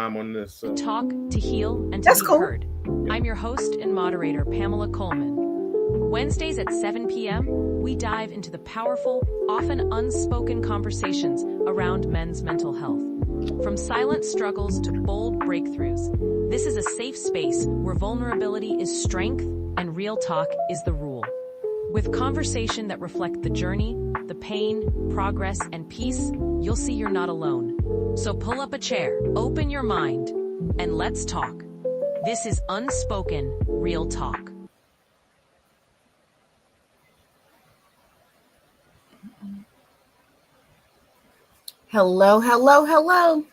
time on this. So. Talk, to heal, and to That's be cool. heard. I'm your host and moderator, Pamela Coleman. Wednesdays at 7 p.m., we dive into the powerful, often unspoken conversations around men's mental health. From silent struggles to bold breakthroughs, this is a safe space where vulnerability is strength and real talk is the rule. With conversation that reflect the journey, the pain, progress, and peace, you'll see you're not alone. So pull up a chair, open your mind, and let's talk. This is Unspoken Real Talk. Hello, hello, hello.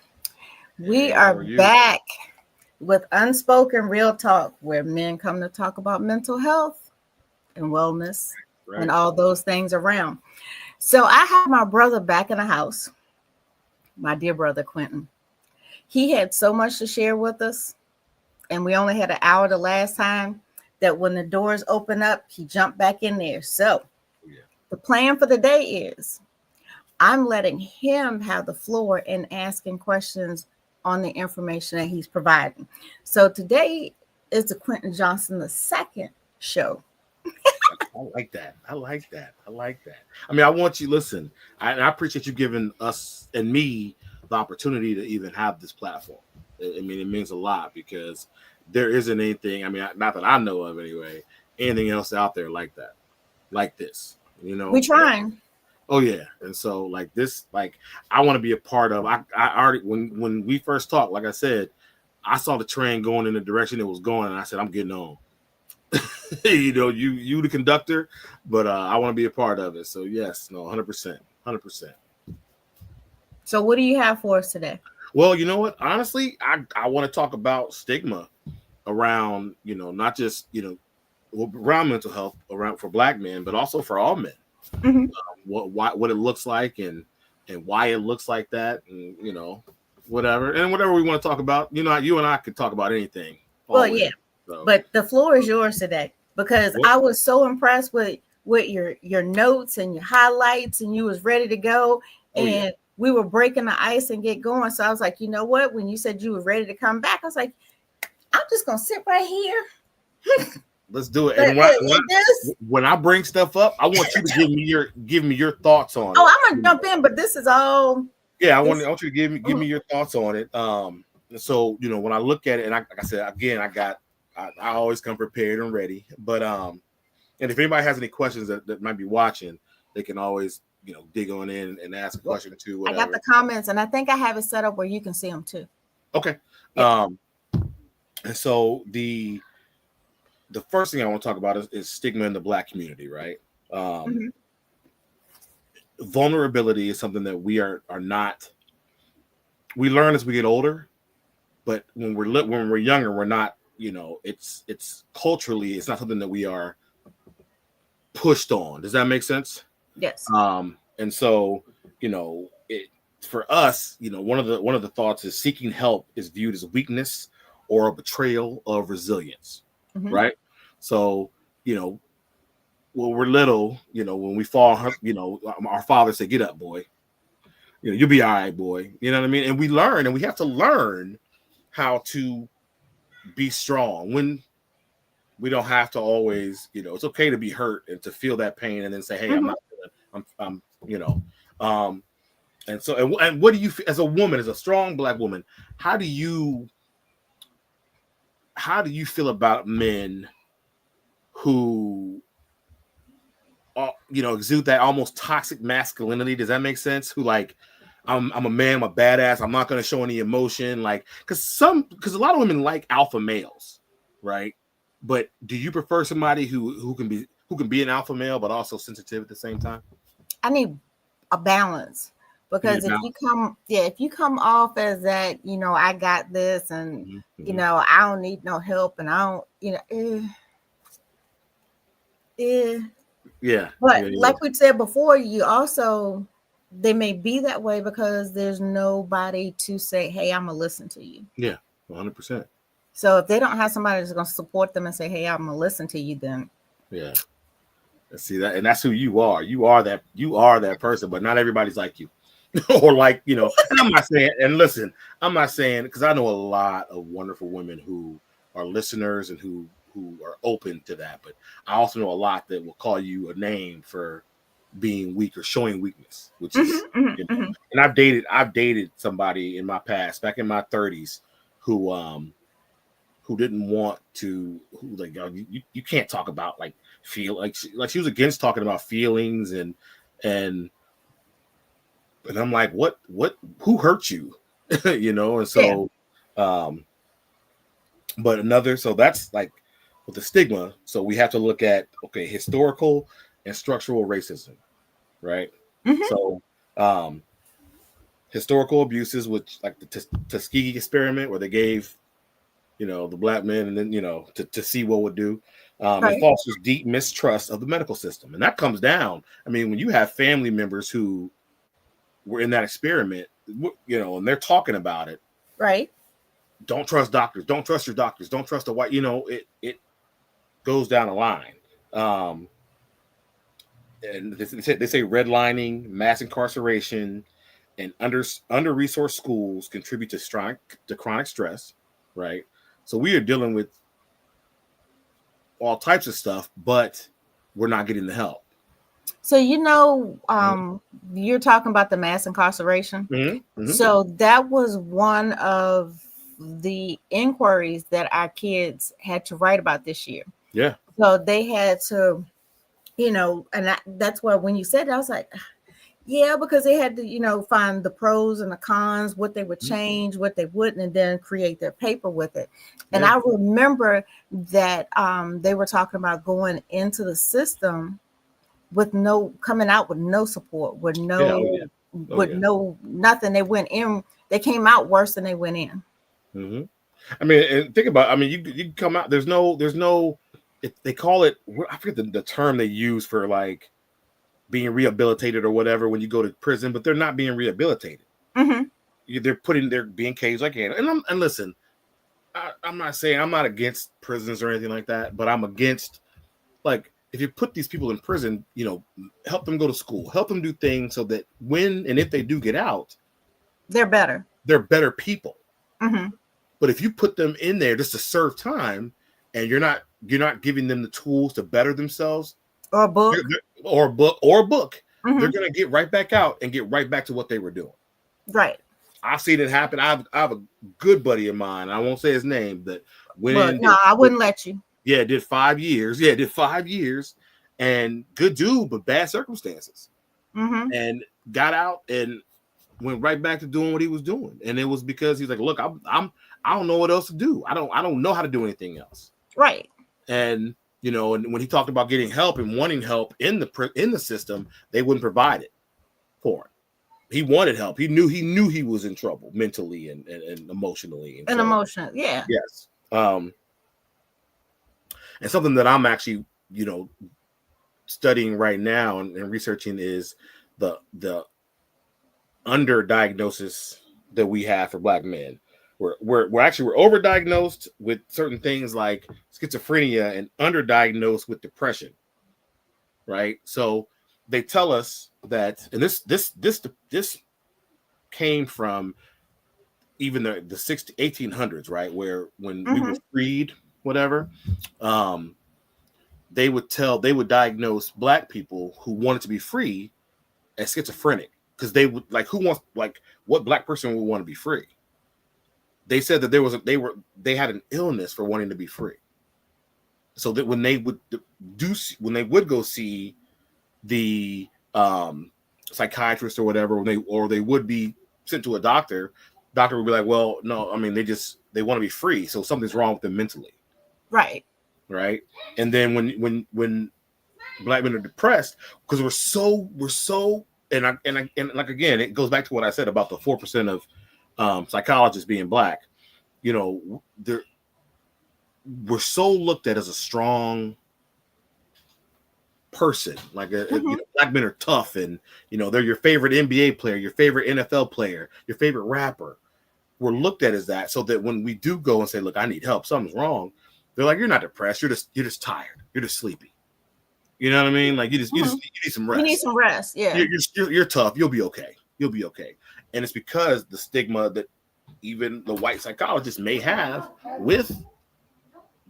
We Hey, are how you? back with Unspoken Real Talk, where men come to talk about mental health and wellness Right. and all those things around. So I have my brother back in the house, my dear brother Quentin. He had so much to share with us, and we only had an hour the last time, that when the doors open up, he jumped back in there. So the plan for the day is I'm letting him have the floor and asking questions on the information that he's providing. So today is the Quentin Johnson II show. I like that. I like that. I like that. I mean, I want you listen. I appreciate you giving us and me the opportunity to even have this platform. I mean, it means a lot because there isn't anything. I mean, not that I know of anyway. Anything else out there like that, like this. You know, We're trying. Oh yeah, and so like this, like I want to be a part of. I already when we first talked, like I said, I saw the train going in the direction it was going, and I said I'm getting on. You know, you the conductor, but I want to be a part of it. So yes, no, 100%, 100%. So what do you have for us today? Well, you know what? Honestly, I want to talk about stigma around, you know, not just around mental health around for Black men, but also for all men. Mm-hmm. What it looks like and why it looks like that, and you know, whatever we want to talk about. You know, you and I could talk about anything. Well, Always. yeah, So. but the floor is yours today because What? I was so impressed with your notes and your highlights, and you was ready to go. Oh, And yeah. we were breaking the ice and get going. So I was like, you know what? When you said you were ready to come back, I was like, I'm just gonna sit right here. Let's do it. But And when I bring stuff up, I want you to give me your thoughts on it. Oh, I'm gonna jump in, but this is all. Yeah, I want you to give me your thoughts on it. So you know, when I look at it, and like I said again, I always come prepared and ready. But and if anybody has any questions that might be watching, they can always dig on in and ask a question too. Whatever. I got the comments, and I think I have it set up where you can see them too. Okay. Yeah. And so the first thing I want to talk about is stigma in the Black community, right? Vulnerability is something that we are not. We learn as we get older, but when we're younger, we're not. You know, it's culturally, it's not something that we are pushed on. Does that make sense? Yes. And so for us, one of the thoughts is seeking help is viewed as a weakness or a betrayal of resilience, right? So when we're little, when we fall, our father said, "Get up, boy. You'll be all right, boy." You know what I mean? And we learn, and we have to learn how to be strong when we don't have to always, it's okay to be hurt and to feel that pain and then say, "Hey, I'm not I'm and so and what do you, as a woman, as a strong Black woman, how do you feel about men who exude that almost toxic masculinity? Does that make sense? Who like, I'm a man, I'm a badass, I'm not going to show any emotion, like because a lot of women like alpha males, right? But do you prefer somebody who can be an alpha male but also sensitive at the same time? I need a balance, because if you come off as that, I got this, and I don't need no help, and I don't, yeah. But like we said before, they may be that way because there's nobody to say, "Hey, I'm gonna listen to you." Yeah, 100%. So if they don't have somebody that's gonna support them and say, "Hey, I'm gonna listen to you," then yeah. See that, and that's who you are. You are that person, but not everybody's like you. or like, you know, and I'm not saying, and listen, I'm not saying, because I know a lot of wonderful women who are listeners and who are open to that, but I also know a lot that will call you a name for being weak or showing weakness, which is, you know, and I've dated somebody in my past, back in my 30s, who didn't want to, who like, you can't talk about like feel like she was against talking about feelings and I'm like, what, who hurt you? You know? And so, but another, so that's like with the stigma. So we have to look at, okay, historical and structural racism, right? So, historical abuses, which like the Tuskegee experiment, where they gave, you know, the black men, and then, you know, to see what would do. It fosters deep mistrust of the medical system. And that comes down. I mean, when you have family members who were in that experiment, you know, and they're talking about it. Right. Don't trust doctors. Don't trust your doctors. Don't trust the white, you know, it goes down the line. And they say redlining, mass incarceration, and under-resourced schools contribute to chronic stress, right? So we are dealing with all types of stuff, but we're not getting the help. So, you know, you're talking about the mass incarceration. So that was one of the inquiries that our kids had to write about this year. Yeah. So they had to, you know, and that's why when you said it, I was like, yeah, because they had to, you know, find the pros and the cons, what they would change, what they wouldn't, and then create their paper with it. And I remember that they were talking about going into the system with coming out with no support, with no nothing. They went in, they came out worse than they went in. I mean, and think about, I mean, you come out, there's no, they call it, I forget the term they use for like being rehabilitated or whatever when you go to prison, but they're not being rehabilitated. They're being caged like animals. And listen, I'm not saying, I'm not against prisons or anything like that, but I'm against, like, if you put these people in prison, you know, help them go to school, help them do things so that when and if they do get out, they're better people. But if you put them in there just to serve time, and you're not giving them the tools to better themselves, or a book, they're gonna get right back out and get right back to what they were doing. Right. I've seen it happen. I have a good buddy of mine, I won't say his name, that went in. No, I wouldn't let you. Yeah, did 5 years. Yeah, did 5 years, and good dude, but bad circumstances. And got out and went right back to doing what he was doing. And it was because he's like, look, I don't know what else to do. I don't know how to do anything else. Right. And you know, and when he talked about getting help and wanting help in the system, they wouldn't provide it for him. He wanted help. He knew he was in trouble mentally and emotionally. And emotional, yeah. Yes. And something that I'm actually, you know, studying right now and researching is the underdiagnosis that we have for Black men. We're overdiagnosed with certain things like schizophrenia and underdiagnosed with depression, right? So they tell us that, and this came from even the 1800s, right? Where when we were freed, whatever, they would diagnose Black people who wanted to be free as schizophrenic, because they would what Black person would want to be free? They said that they had an illness for wanting to be free. So that when they would go see the psychiatrist or whatever, they would be sent to a doctor would be like, well, no, I mean, they want to be free, so something's wrong with them mentally. Right. And then when Black men are depressed, because we're so and like, again, it goes back to what I said about the 4% of psychologists being Black. You know, we're so looked at as a strong person. Like you know, Black men are tough, and you know, they're your favorite NBA player, your favorite NFL player, your favorite rapper. We're looked at as that, so that when we do go and say, look, I need help, something's wrong, they're like, you're not depressed, you're just tired, you're just sleepy. You know what I mean? Like you need some rest. You need some rest. Yeah. You're tough. You'll be okay. you'll be okay. And it's because the stigma that even the white psychologists may have with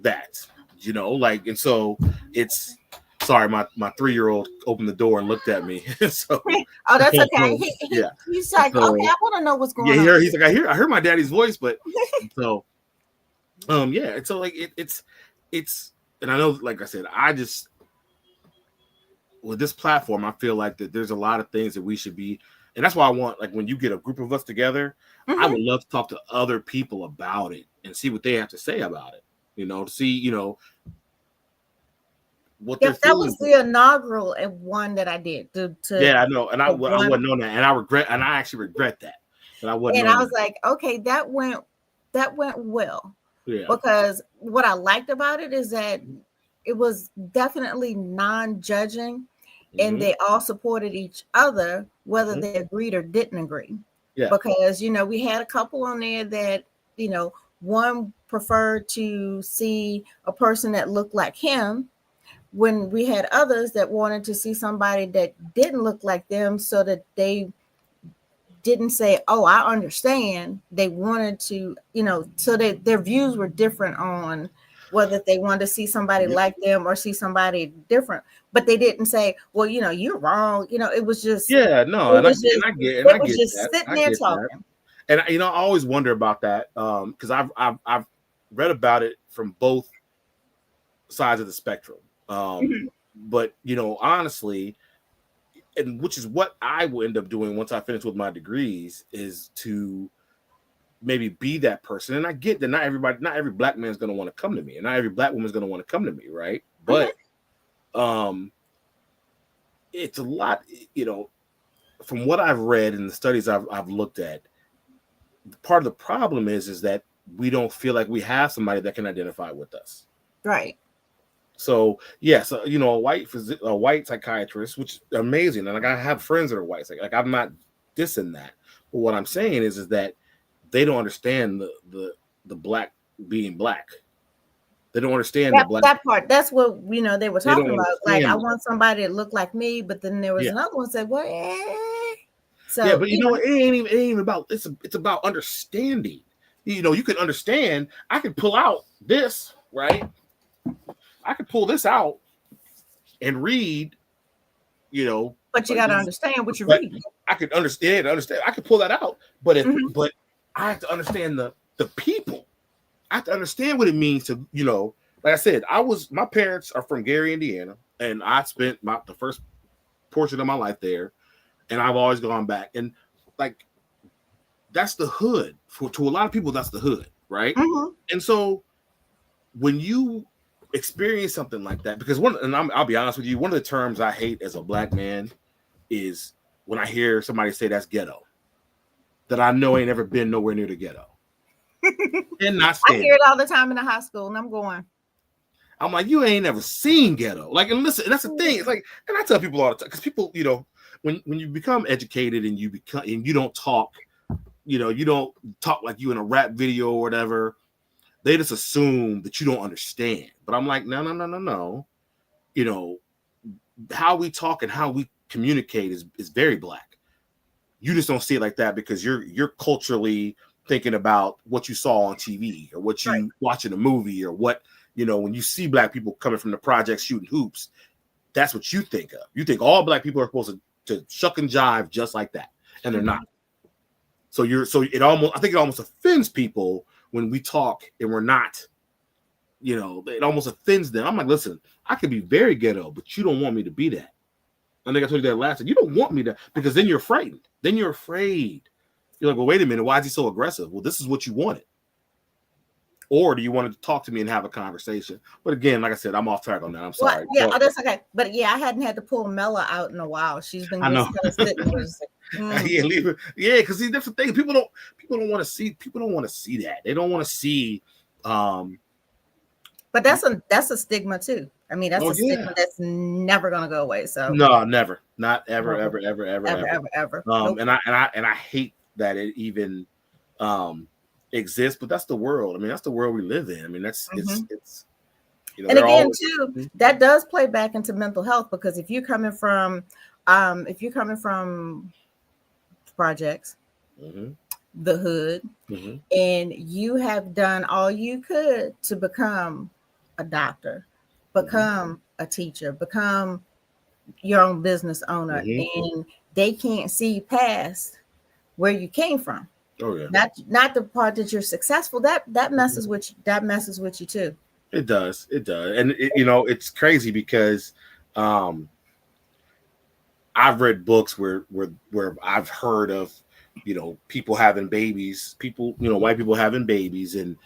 that, like, and so it's sorry, my 3-year-old opened the door and looked at me. So oh, that's okay. Yeah. He's like, So, okay, I want to know what's going on. He's like, I heard my daddy's voice, but so yeah, it's so like it's and I know, like I said, I just with this platform, I feel like that there's a lot of things that we should be, and that's why I want, like, when you get a group of us together, I would love to talk to other people about it and see what they have to say about it. To see, what they're that was the inaugural one that I did. Yeah, I know, and I wasn't on that, and I actually regret that I wasn't. And I was like, okay, that went well. Yeah. Because what I liked about it is that it was definitely non-judging, and they all supported each other, whether they agreed or didn't agree. Yeah. Because we had a couple on there that one preferred to see a person that looked like him, when we had others that wanted to see somebody that didn't look like them, so that they didn't say, oh, I understand. They wanted to, so that their views were different on whether they wanted to see somebody like them or see somebody different. But they didn't say, well, you're wrong. It was just, and I get that. Sitting there talking. And I always wonder about that, because I've read about it from both sides of the spectrum. But honestly, and which is what I will end up doing once I finish with my degrees, is to maybe be that person. And I get that not every black man is going to want to come to me, and not every black woman is going to want to come to me, right? But it's a lot, from what I've read and the studies I've looked at. Part of the problem is that we don't feel like we have somebody that can identify with us, right? So yes, a white psychiatrist, which is amazing, and like I have friends that are white. Like I'm not dissing that, but what I'm saying is that they don't understand the black being black. They don't understand that part. That's what they were talking about. Like, I want somebody that looked like me, but then there was another one said, "Well, So yeah, but it ain't even about it's about understanding. You can understand. I can pull out this, right? I could pull this out and read, But you got to understand what you're reading. I could understand. I could pull that out, but but I have to understand the people. I have to understand what it means to, like I said, my parents are from Gary, Indiana, and I spent the first portion of my life there, and I've always gone back. And like, that's the hood. To a lot of people, that's the hood, right? And so when you experience something like that, because I'll be honest with you, one of the terms I hate as a black man is when I hear somebody say that's ghetto, that I know ain't ever been nowhere near the ghetto. And not I hear it all the time in the high school, and I'm like, you ain't never seen ghetto. Like, and listen, and that's the thing. It's like, and I tell people all the time, because people, when you become educated and you don't talk, you don't talk like you in a rap video or whatever, they just assume that you don't understand. But I'm like, no. How we talk and how we communicate is very black. You just don't see it like that because you're culturally thinking about what you saw on TV or what you watch in a movie, or what, when you see black people coming from the projects shooting hoops, that's what you think of. You think all black people are supposed to shuck and jive just like that, and they're not. So I think it almost offends people when we talk and we're not, it almost offends them. I'm like, listen, I could be very ghetto, but you don't want me to be that. I think I told you that last time. You don't want me to, because then you're frightened. Then you're afraid. You're like, well, wait a minute. Why is he so aggressive? Well, this is what you wanted. Or do you want to talk to me and have a conversation? But again, like I said, I'm off track on that. I'm sorry. Well, that's okay. But I hadn't had to pull Mella out in a while. She's been just kind of sitting there. Yeah, leave her. Yeah, because see, that's the thing. People don't want to see. People don't want to see that. They don't want to see. But that's a stigma too. I mean, that's a stigma that's never gonna go away. So no, never, not ever, ever. Nope. And I hate that it even exists. But that's the world. I mean, that's the world we live in. I mean, it's. And again, too, that does play back into mental health, because if you're coming from projects, the hood, and you have done all you could to become a doctor, become a teacher, become your own business owner, and they can't see past where you came from. Oh yeah. Not the part that you're successful. That messes with you. That messes with you too. It does. It does. And it's crazy because I've read books where I've heard of, people having babies, white people having babies, and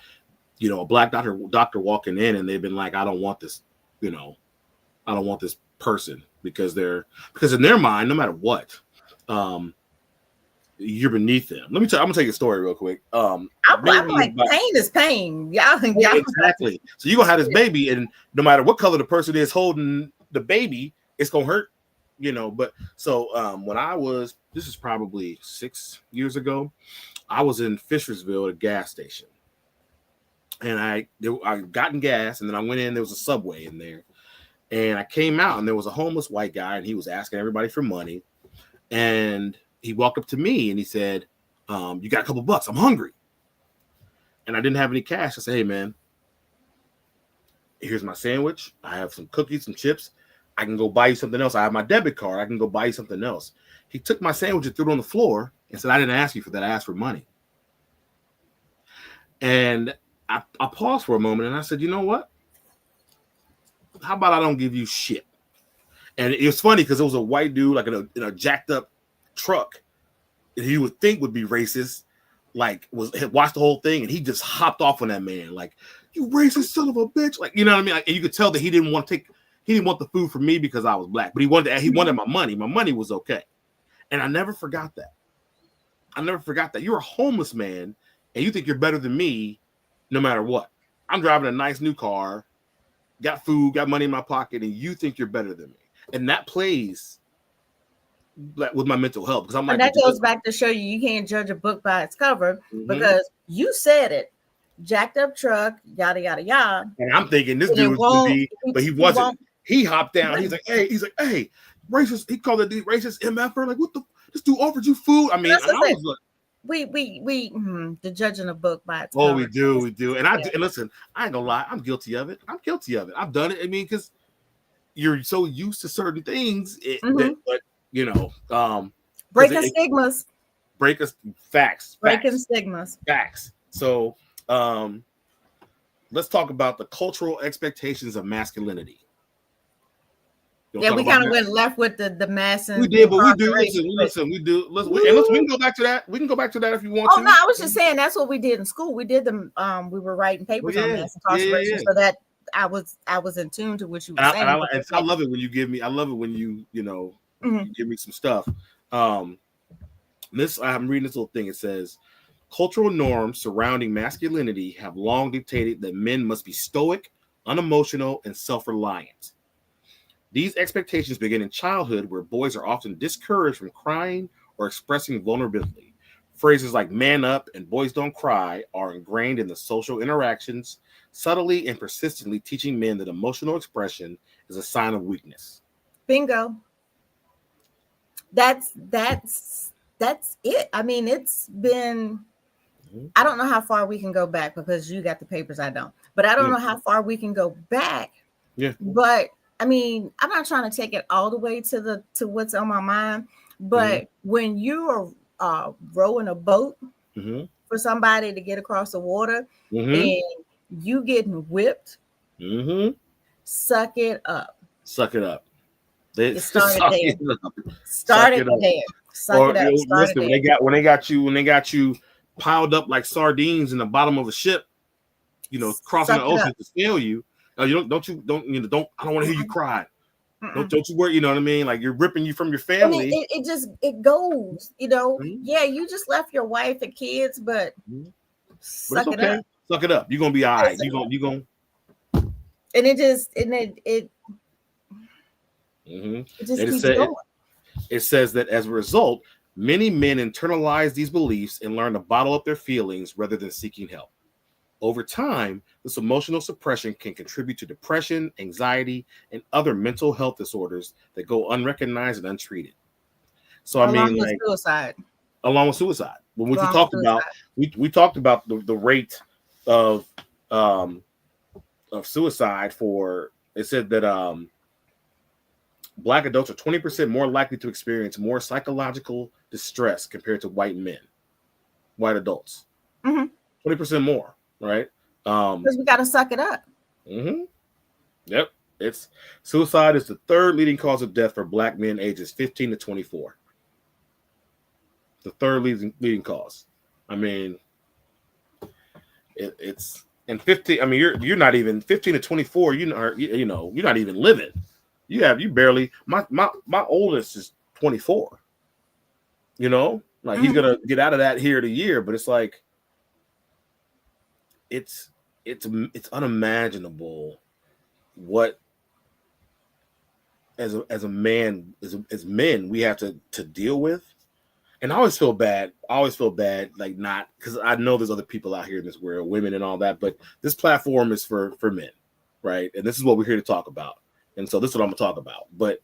a black doctor walking in, and they've been like, I don't want this, I don't want this person because in their mind, no matter what, you're beneath them. I'm gonna tell you a story real quick. I'm like, pain is pain. Y'all exactly. So you're gonna have this baby, and no matter what color the person is holding the baby, it's gonna hurt, But so when this is probably 6 years ago, I was in Fishersville at a gas station, and I gotten gas, and then I went in. There was a Subway in there, and I came out, and there was a homeless white guy, and he was asking everybody for money, and he walked up to me and he said, you got a couple bucks? I'm hungry. And I didn't have any cash. I said, hey, man, here's my sandwich. I have some cookies, some chips. I can go buy you something else. I have my debit card. I can go buy you something else. He took my sandwich and threw it on the floor and said, I didn't ask you for that. I asked for money. And I paused for a moment and I said, you know what? How about I don't give you shit? And it was funny because it was a white dude, like in a jacked up truck, and he would think would be racist, had watched the whole thing, and he just hopped off on that man, like, you racist son of a bitch, like, you know what I mean? Like, and you could tell that he didn't want the food from me because I was black, but he wanted my money. My money was okay, and I never forgot that. You're a homeless man, and you think you're better than me, no matter what. I'm driving a nice new car, got food, got money in my pocket, and you think you're better than me, and that plays with my mental health, because I'm like, and that goes back to show you can't judge a book by its cover, because you said it, jacked up truck, yada yada yada. And I'm thinking this dude was be, but he wasn't. He hopped down. He's like, hey, racist. He called it the racist MFer. Like, what the? This dude offered you food. I mean, I was like, we the judging a book by its cover. We do. And and listen, I ain't gonna lie, I'm guilty of it. I've done it. I mean, because you're so used to certain things, but breaking stigmas. Facts. Breaking stigmas. Facts. So let's talk about the cultural expectations of masculinity. Yeah, we kind of went left with the mass. And we did, but we do. Listen, we do. We can go back to that. We can go back to that if you want to. No, I was just saying that's what we did in school. We did them. We were writing papers on mass incarceration, so that I was in tune to what you were saying. I love it when you give me. I love it when you give me some stuff. I'm reading this little thing. It says, cultural norms surrounding masculinity have long dictated that men must be stoic, unemotional, and self-reliant. These expectations begin in childhood, where boys are often discouraged from crying or expressing vulnerability. Phrases like man up and boys don't cry are ingrained in the social interactions, subtly and persistently teaching men that emotional expression is a sign of weakness. Bingo. That's it. I mean, it's been, I don't know how far we can go back, because you got the papers, I don't. But I don't know how far we can go back. Yeah. But I mean, I'm not trying to take it all the way to what's on my mind. But when you are rowing a boat for somebody to get across the water and you getting whipped, suck it up. Suck it up. It started there. Started there. Suck it up. Listen, when they got you piled up like sardines in the bottom of a ship, crossing the ocean to steal you. You don't. I don't want to hear you cry. Don't you worry. You know what I mean? Like, you're ripping you from your family. I mean, it goes. Yeah, you just left your wife and kids, but suck it up. Suck it up. You're gonna be all right. You gonna. And it just keeps going. It says that as a result, many men internalize these beliefs and learn to bottle up their feelings rather than seeking help. Over time, this emotional suppression can contribute to depression, anxiety, and other mental health disorders that go unrecognized and untreated. So, I mean, like, suicide. along with suicide. When we Along talked with about we talked about the rate of suicide for, it said that Black adults are 20% more likely to experience more psychological distress compared to white adults. 20% more, right? Because we got to suck it up. Yep. It's suicide is the third leading cause of death for Black men ages 15 to 24. The third leading cause. I mean, it's and 15. I mean, you're not even 15 to 24. You're not even living. You barely. My oldest is 24. You know, like he's gonna get out of that here to year, but it's like it's unimaginable what as men we have to deal with. And I always feel bad. Like, not because I know there's other people out here in this world, women and all that, but this platform is for men, right? And this is what we're here to talk about. And so this is what I'm gonna talk about. But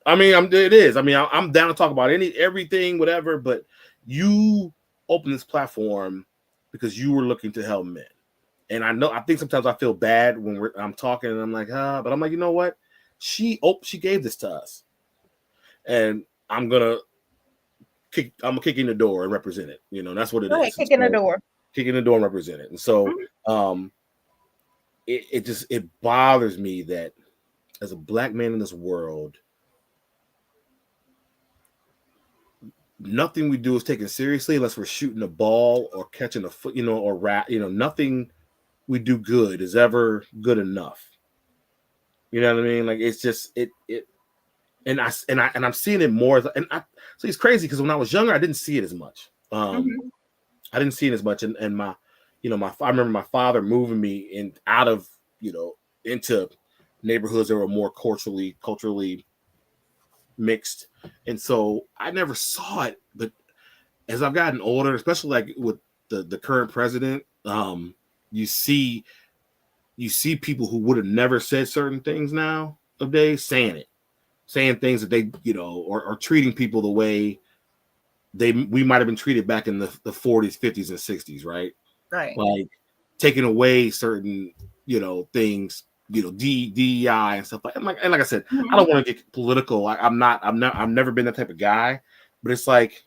I mean, it is. I mean, I'm down to talk about everything, whatever. But you open this platform because you were looking to help men. And I think sometimes I feel bad when I'm talking and I'm like, but I'm like, you know what? She gave this to us, and I'm gonna kick in the door and represent it. You know, that's what it is. Kick in the door and represent it. And so, it bothers me that as a Black man in this world, nothing we do is taken seriously unless we're shooting a ball or catching a foot, or rat. Nothing we do good is ever good enough. You know what I mean? Like, it's just and I'm seeing it more. So it's crazy because when I was younger, I didn't see it as much. I didn't see it as much, and I remember my father moving me out of into neighborhoods that were more culturally mixed, and so I never saw it. But as I've gotten older, especially like with the current president, you see people who would have never said certain things nowadays saying things that they or treating people the way we might have been treated back in the 40s, 50s, and 60s, right? Like taking away certain things, DEI and stuff like. And like I said, I don't want to get political. I've never been that type of guy, but it's like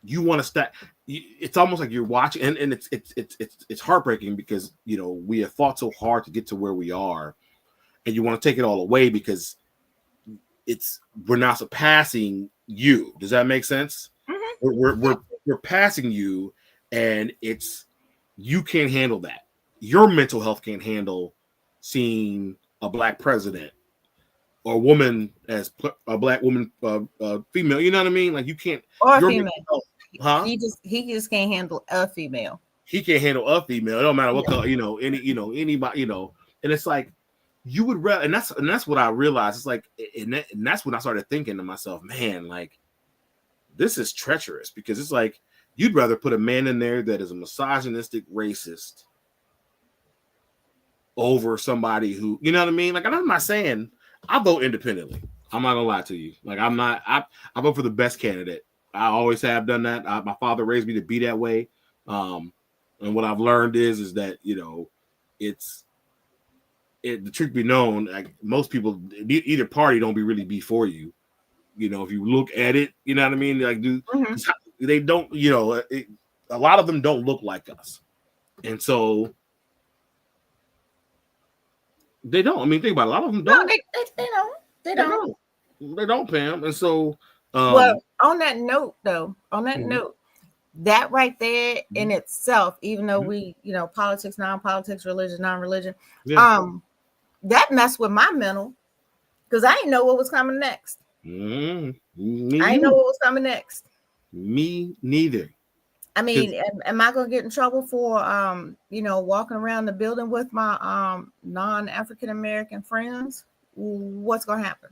you want to stack. It's almost like you're watching, and it's heartbreaking because we have fought so hard to get to where we are, and you want to take it all away because we're now surpassing you. Does that make sense? We're passing you, and you can't handle that. Your mental health can't handle seeing a Black president or a woman as a Black woman, female. You know what I mean? Like, you can't. Or a female. Huh? He just can't handle a female. He can't handle a female. It don't matter what color, anybody, and it's like you would rather, and that's what I realized. It's like, and that's when I started thinking to myself, man, like this is treacherous, because it's like you'd rather put a man in there that is a misogynistic racist over somebody who, you know what I mean? Like, and I'm not saying I vote independently. I'm not gonna lie to you. Like, I vote for the best candidate. I always have done that. My father raised me to be that way. And what I've learned is that, the truth be known, like most people, either party don't really be for you. If you look at it, you know what I mean? Like, they don't, a lot of them don't look like us. And so they don't. I mean, think about it. A lot of them don't. No, they don't. They don't, Pam. And so, well, on that note, that right there in itself, even though we, politics, non-politics, religion, non-religion, that messed with my mental, because I didn't know what was coming next. I didn't know what was coming next. Me neither. I mean, am I going to get in trouble for, walking around the building with my non-African American friends? What's going to happen?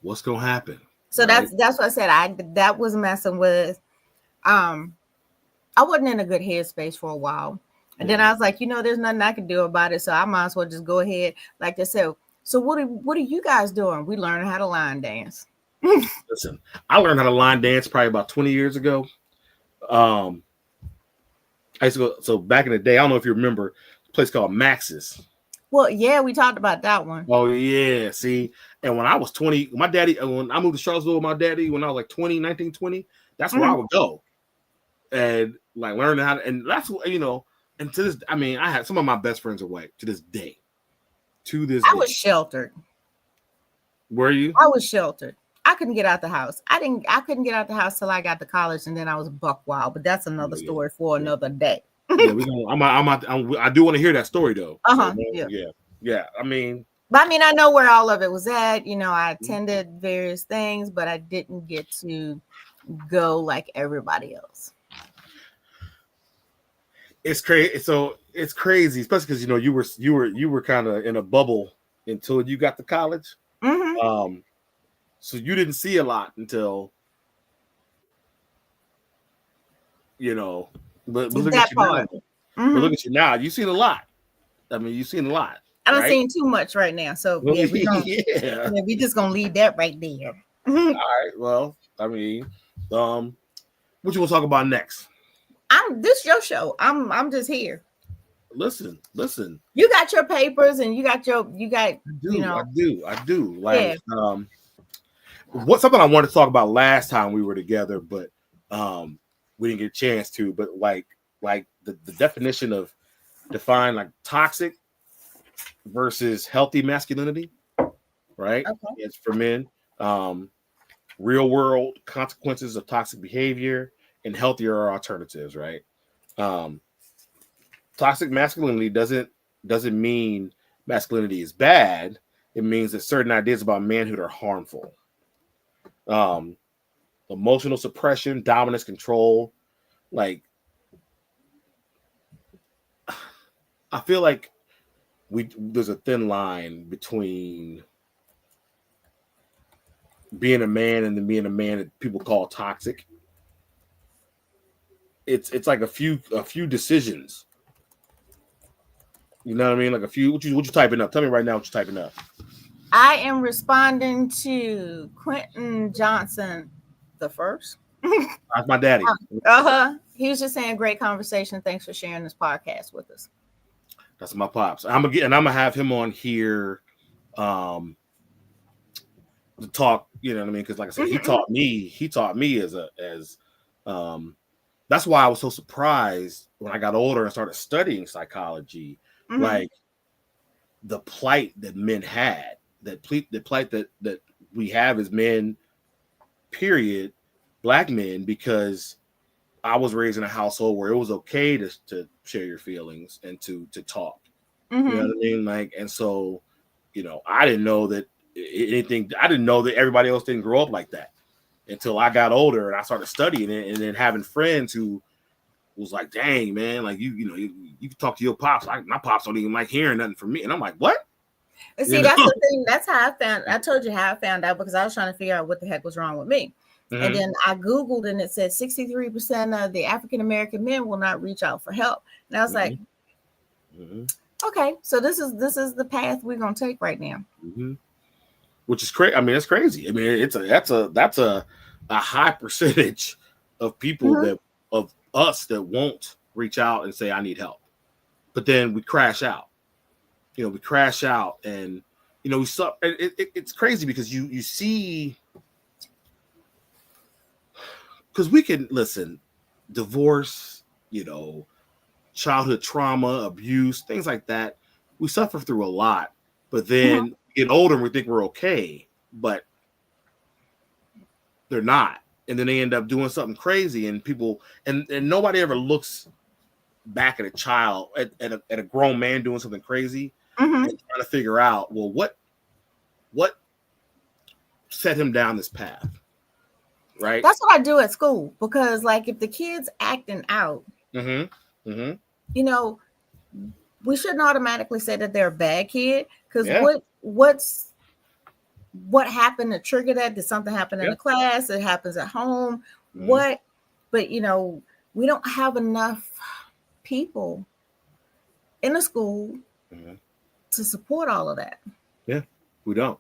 What's going to happen? So right? that's what I said. That was messing with. I wasn't in a good headspace for a while, and then I was like, there's nothing I can do about it, so I might as well just go ahead. Like they said. So what are you guys doing? We learning how to line dance. Listen, I learned how to line dance probably about 20 years ago. I used to go, so back in the day, I don't know if you remember a place called Max's. Well, yeah, we talked about that one. Oh yeah, see, and when I was 20, my daddy, when I moved to Charlottesville with my daddy, when I was like 19, 20, that's where I would go and like learn how to, and that's what, and to this, I mean, I had some of my best friends away to this day. I was sheltered. Were you? I was sheltered. I couldn't get out the house. I couldn't get out the house till I got to college, and then I was buck wild. But that's another story for another day. Yeah, I do want to hear that story though. Yeah. I mean, I know where all of it was at. I attended various things, but I didn't get to go like everybody else. It's crazy. So it's crazy, especially because you were kind of in a bubble until you got to college. Mm-hmm. So you didn't see a lot until but look at you now. Mm-hmm. But look at you now. You've seen a lot. I mean, you've seen a lot. I don't seen too much right now. So we just gonna leave that right there. All right. Well, I mean, what you want to talk about next? This your show. I'm just here. Listen. You got your papers and you got. I do. Like, what's something I wanted to talk about last time we were together, but we didn't get a chance to. But like the definition of define like toxic versus healthy masculinity, right? Okay. It's for men. Real world consequences of toxic behavior and healthier alternatives, right? Toxic masculinity doesn't mean masculinity is bad. It means that certain ideas about manhood are harmful. Emotional suppression, dominance, control. Like, I feel like there's a thin line between being a man and then being a man that people call toxic. It's like a few decisions. You know what I mean? Like a few. What you typing up? Tell me right now what you're typing up. I am responding to Quentin Johnson the first. That's my daddy. He was just saying, great conversation. Thanks for sharing this podcast with us. That's my pops. I'm gonna have him on here to talk, you know what I mean? Because like I said, he taught me as that's why I was so surprised when I got older and started studying psychology, like the plight that men had, the plight that we have as men, period, Black men, because I was raised in a household where it was okay to share your feelings and to talk. You know what I mean? Like, and so, I didn't know that everybody else didn't grow up like that until I got older and I started studying it, and then having friends who was like, dang, man, like you can talk to your pops. My pops don't even like hearing nothing from me. And I'm like, what? And see, that's the thing. That's how I told you how I found out, because I was trying to figure out what the heck was wrong with me. And then I Googled and it said 63% of the African-American men will not reach out for help. And I was like, okay, so this is the path we're going to take right now. Which is crazy. I mean, it's crazy. I mean, that's a high percentage of people of us that won't reach out and say, I need help. But then we crash out. We crash out, and we suck. It's crazy because you see, because we can listen, divorce, childhood trauma, abuse, things like that. We suffer through a lot, but then get older and we think we're okay, but they're not. And then they end up doing something crazy, and people and nobody ever looks back at a child, at a grown man doing something crazy and trying to figure out, well, what set him down this path, right? That's what I do at school, because like if the kid's acting out, we shouldn't automatically say that they're a bad kid, because what happened to trigger that? Did something happen in the class? It happens at home. What? But we don't have enough people in the school to support all of that. Yeah, we don't.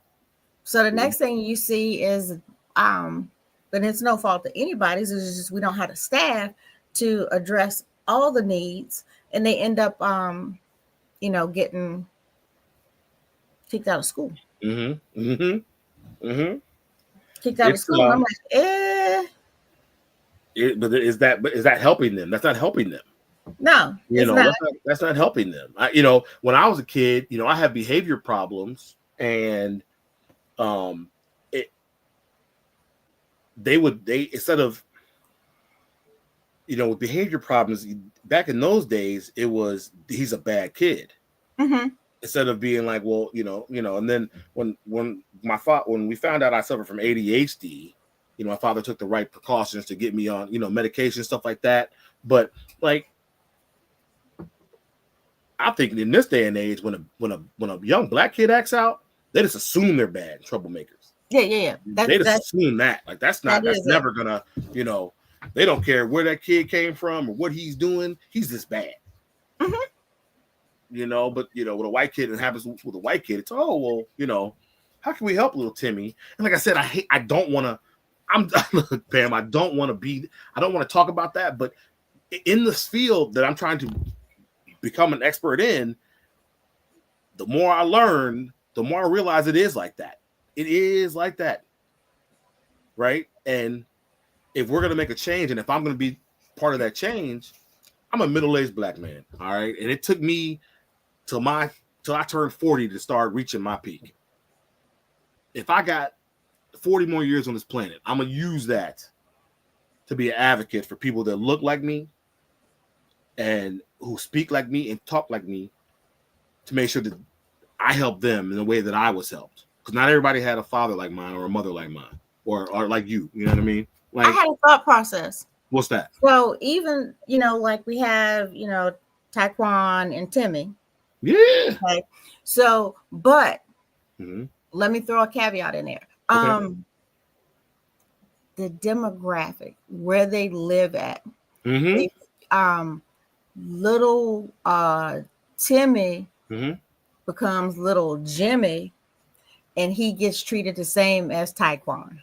So the next thing you see is but it's no fault to anybody's. It's just we don't have the staff to address all the needs, and they end up, getting kicked out of school. Kicked out of school. I'm like, but is that helping them? That's not helping them. No, that's not helping them. When I was a kid, I had behavior problems, and they instead of, with behavior problems back in those days, it was he's a bad kid. Instead of being like, well, and then when we found out I suffered from ADHD, my father took the right precautions to get me on, medication, stuff like that. But like, I think in this day and age, when a young black kid acts out, they just assume they're bad troublemakers. Yeah. They just assume that. Like that's never gonna, they don't care where that kid came from or what he's doing. He's just bad. But with a white kid, it happens with a white kid. It's how can we help little Timmy? And like I said, I don't want to. Pam, I don't want to talk about that. But in this field that I'm trying to become an expert in, the more I learn, the more I realize it is like that. It is like that, right? And if we're gonna make a change, and if I'm gonna be part of that change, I'm a middle-aged black man, all right. And it took me till I turned 40 to start reaching my peak. If I got 40 more years on this planet, I'm gonna use that to be an advocate for people that look like me and who speak like me and talk like me, to make sure that I help them in the way that I was helped. Because not everybody had a father like mine or a mother like mine or like you. You know what I mean? Like, I had a thought process. What's that? So even, like we have, Taekwon and Timmy. Yeah. Okay. So, but let me throw a caveat in there. Okay. The demographic, where they live at. Little Timmy becomes little Jimmy, and he gets treated the same as Taekwon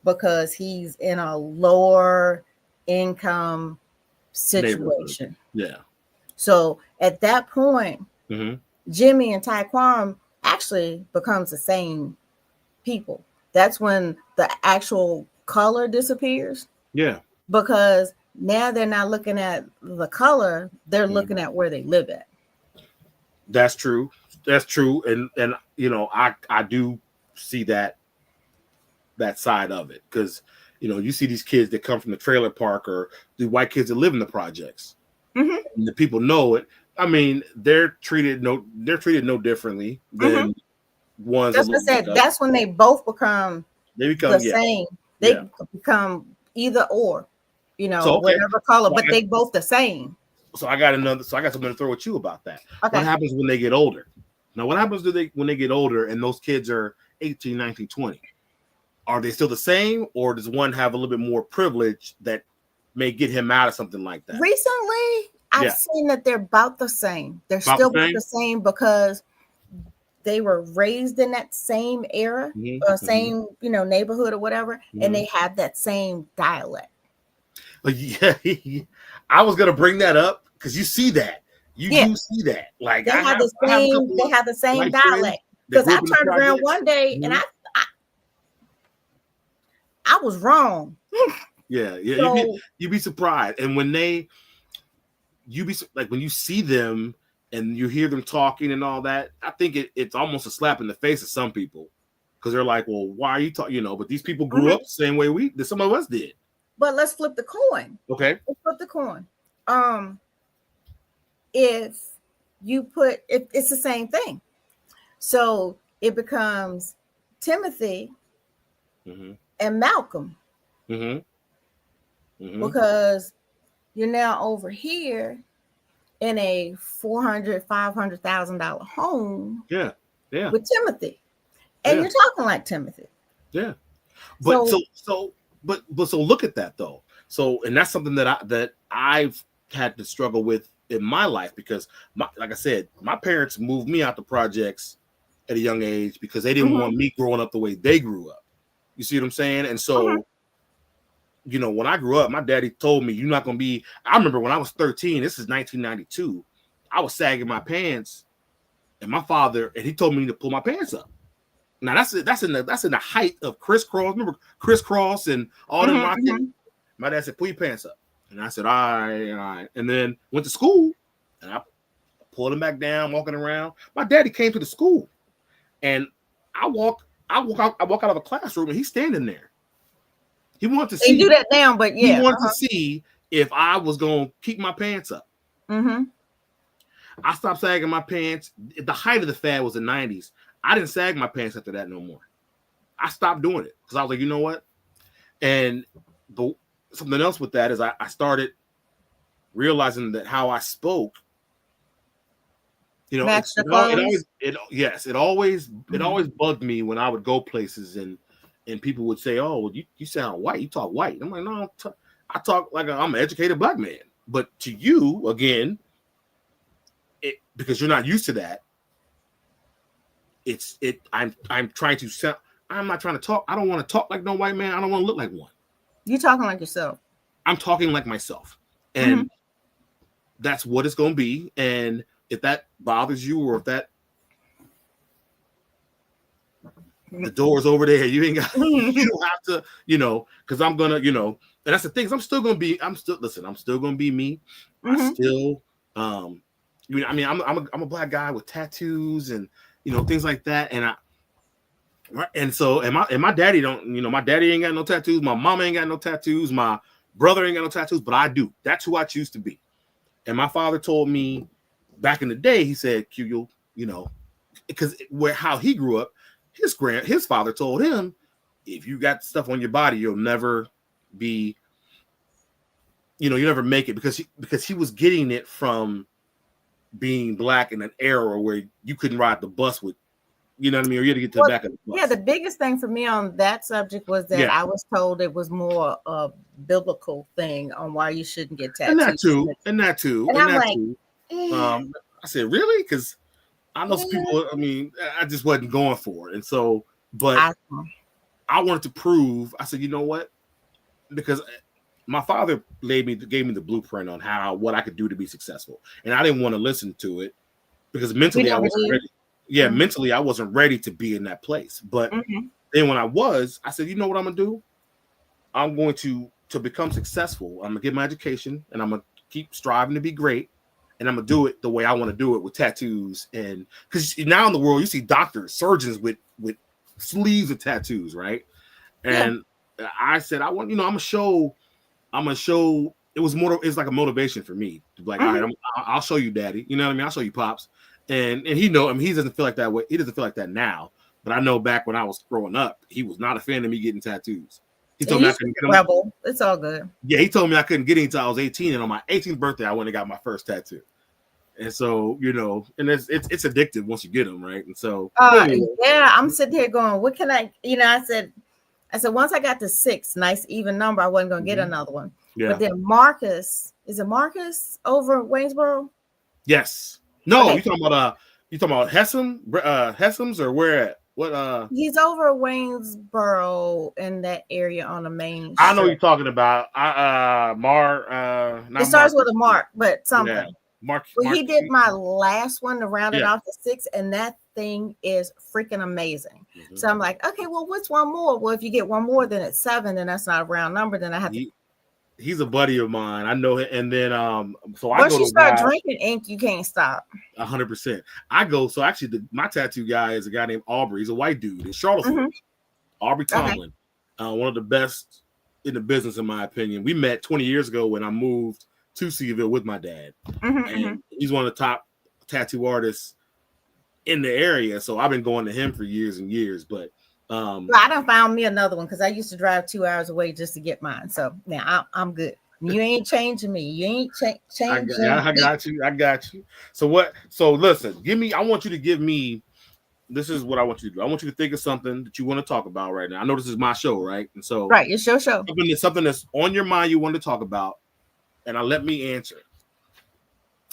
because he's in a lower income situation. Yeah. So at that point, Jimmy and Taekwon actually becomes the same people. That's when the actual color disappears. Yeah. Because now they're not looking at the color, they're looking at where they live at. That's true. And I do see that side of it, because you see these kids that come from the trailer park or the white kids that live in the projects. And the people know it. I mean, they're treated no differently than ones. That's what I said. That's when they both become the same. They become either or. Whatever color, but they both the same. So I got something to throw at you about that. Okay. What happens when they get older? Now, what happens when they get older and those kids are 18, 19, 20? Are they still the same, or does one have a little bit more privilege that may get him out of something like that? Recently, I've seen that they're about the same. They're still the same because they were raised in that same era or same, neighborhood or whatever, and they have that same dialect. Yeah, I was gonna bring that up because you see that. You do see that. Like they have the same dialect. Because I turned around one day and I was wrong. Yeah. So, you'd be surprised. And when when you see them and you hear them talking and all that, I think it's almost a slap in the face of some people, because they're like, well, why are you talking? But these people grew up the same way that some of us did. But let's flip the coin. Okay. Let's flip the coin. If it's the same thing. So it becomes Timothy and Malcolm. Because you're now over here in a $400,000-$500,000 home. Yeah. With Timothy. And you're talking like Timothy. Yeah. But so look at that though. So, and that's something that I've had to struggle with in my life, because like I said, my parents moved me out the projects at a young age because they didn't want me growing up the way they grew up. You see what I'm saying? And so, you know, when I grew up, my daddy told me, you're not going to be, I remember when I was 13, this is 1992, I was sagging my pants, and my father, and he told me to pull my pants up. Now that's in the height of crisscross. Remember crisscross and all them marketing? My dad said, pull your pants up. And I said, all right. And then went to school, and I pulled him back down, walking around. My daddy came to the school, and I walk out of a classroom, and he's standing there. He wanted to see. They do that now, but yeah. He wanted to see if I was going to keep my pants up. I stopped sagging my pants. The height of the fad was the 90s. I didn't sag my pants after that no more. I stopped doing it because I was like, you know what? And something else with that is I started realizing that how I spoke, you know, it always bugged me when I would go places and people would say, oh, well, you sound white. You talk white. I'm like, no, I talk like I'm an educated black man. But to you, again, because you're not used to that, I'm trying to sound. I'm not trying to talk. I don't want to talk like no white man. I don't want to look like one. You're talking like yourself. I'm talking like myself, and that's what it's going to be. And if that bothers you, or if that the door's over there, you ain't got. You don't have to, you know, because I'm gonna, you know, and that's the thing. I'm still going to be me. I still, I mean, I'm a black guy with tattoos and, you know, things like that. And so my daddy don't, you know, my daddy ain't got no tattoos. My mama ain't got no tattoos. My brother ain't got no tattoos, but I do. That's who I choose to be. And my father told me back in the day, he said, Q, you know, because how he grew up, his father told him, if you got stuff on your body, you'll never be, you know, you never make it, because he was getting it from being black in an era where you couldn't ride the bus with, you know what I mean, or you had to get to the back of the bus. Yeah, the biggest thing for me on that subject was that I was told it was more a biblical thing on why you shouldn't get tattoos. And that too. And I'm like, I said, really? Because I know some people, I mean, I just wasn't going for it. And so, but I wanted to prove, I said, you know what? Because my father gave me the blueprint on what I could do to be successful. And I didn't want to listen to it because mentally I wasn't ready. Yeah, mentally I wasn't ready to be in that place. But then when I said, you know what I'm going to do? I'm going to become successful. I'm going to get my education, and I'm going to keep striving to be great. And I'm going to do it the way I want to do it, with tattoos. And because now in the world, you see doctors, surgeons with sleeves of tattoos, right? And I said, I want, you know, I'm gonna show. It's like a motivation for me to be like, all right, I'll show you, daddy. You know what I mean? I'll show you, pops. And he know. I mean, he doesn't feel like that way. He doesn't feel like that now. But I know back when I was growing up, he was not a fan of me getting tattoos. He told me I couldn't get them. Rebel. It's all good. Yeah, he told me I couldn't get any until I was 18, and on my 18th birthday, I went and got my first tattoo. And so, you know, and it's addictive once you get them, right? And so, yeah, I'm sitting here going, what can I? You know, I said once I got to 6, nice even number, I wasn't gonna get another one. Yeah. But then Marcus, is it Marcus over Waynesboro? Yes. No, okay. You talking about Hessham's or where at? What he's over Waynesboro in that area on the main. I know what you're talking about. It starts with a Mark, but something. Yeah. Mark. He did my last one to round it off to 6, and that thing is freaking amazing. So I'm like, okay, well, what's one more? Well, if you get one more, then it's 7, then that's not a round number. Then I have to. He's a buddy of mine. I know it. And then so once you start drinking ink, you can't stop. 100%. I go. So actually, my tattoo guy is a guy named Aubrey. He's a white dude in Charlottesville. Aubrey Tomlin, one of the best in the business, in my opinion. We met 20 years ago when I moved to Seaville with my dad, and he's one of the top tattoo artists in the area. So I've been going to him for years and years. But I done found me another one because I used to drive 2 hours away just to get mine. So now I'm good. You ain't changing me. You ain't changing. I got you. So what? So listen, I want you to give me. This is what I want you to do. I want you to think of something that you want to talk about right now. I know this is my show, right? And so it's your show. Something that's on your mind you want to talk about, and let me answer it.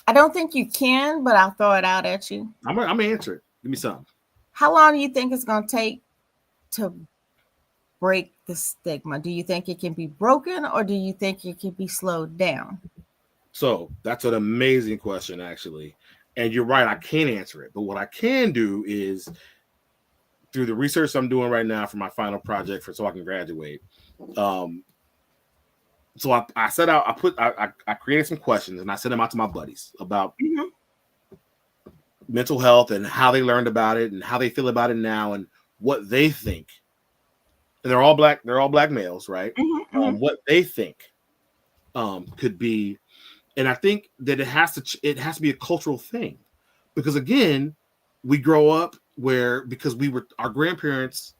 I don't think you can, but I'll throw it out at you. I'm gonna answer it. Give me something. How long do you think it's gonna take to break the stigma? Do you think it can be broken, or do you think it can be slowed down? So that's an amazing question, actually. And you're right, I can't answer it. But what I can do is, through the research I'm doing right now for my final project so I can graduate. So I set out, I created some questions and I sent them out to my buddies about mental health and how they learned about it and how they feel about it now and what they think. And they're all black males, right? What they think could be. And I think that it has to be a cultural thing, because again, we grow up because our grandparents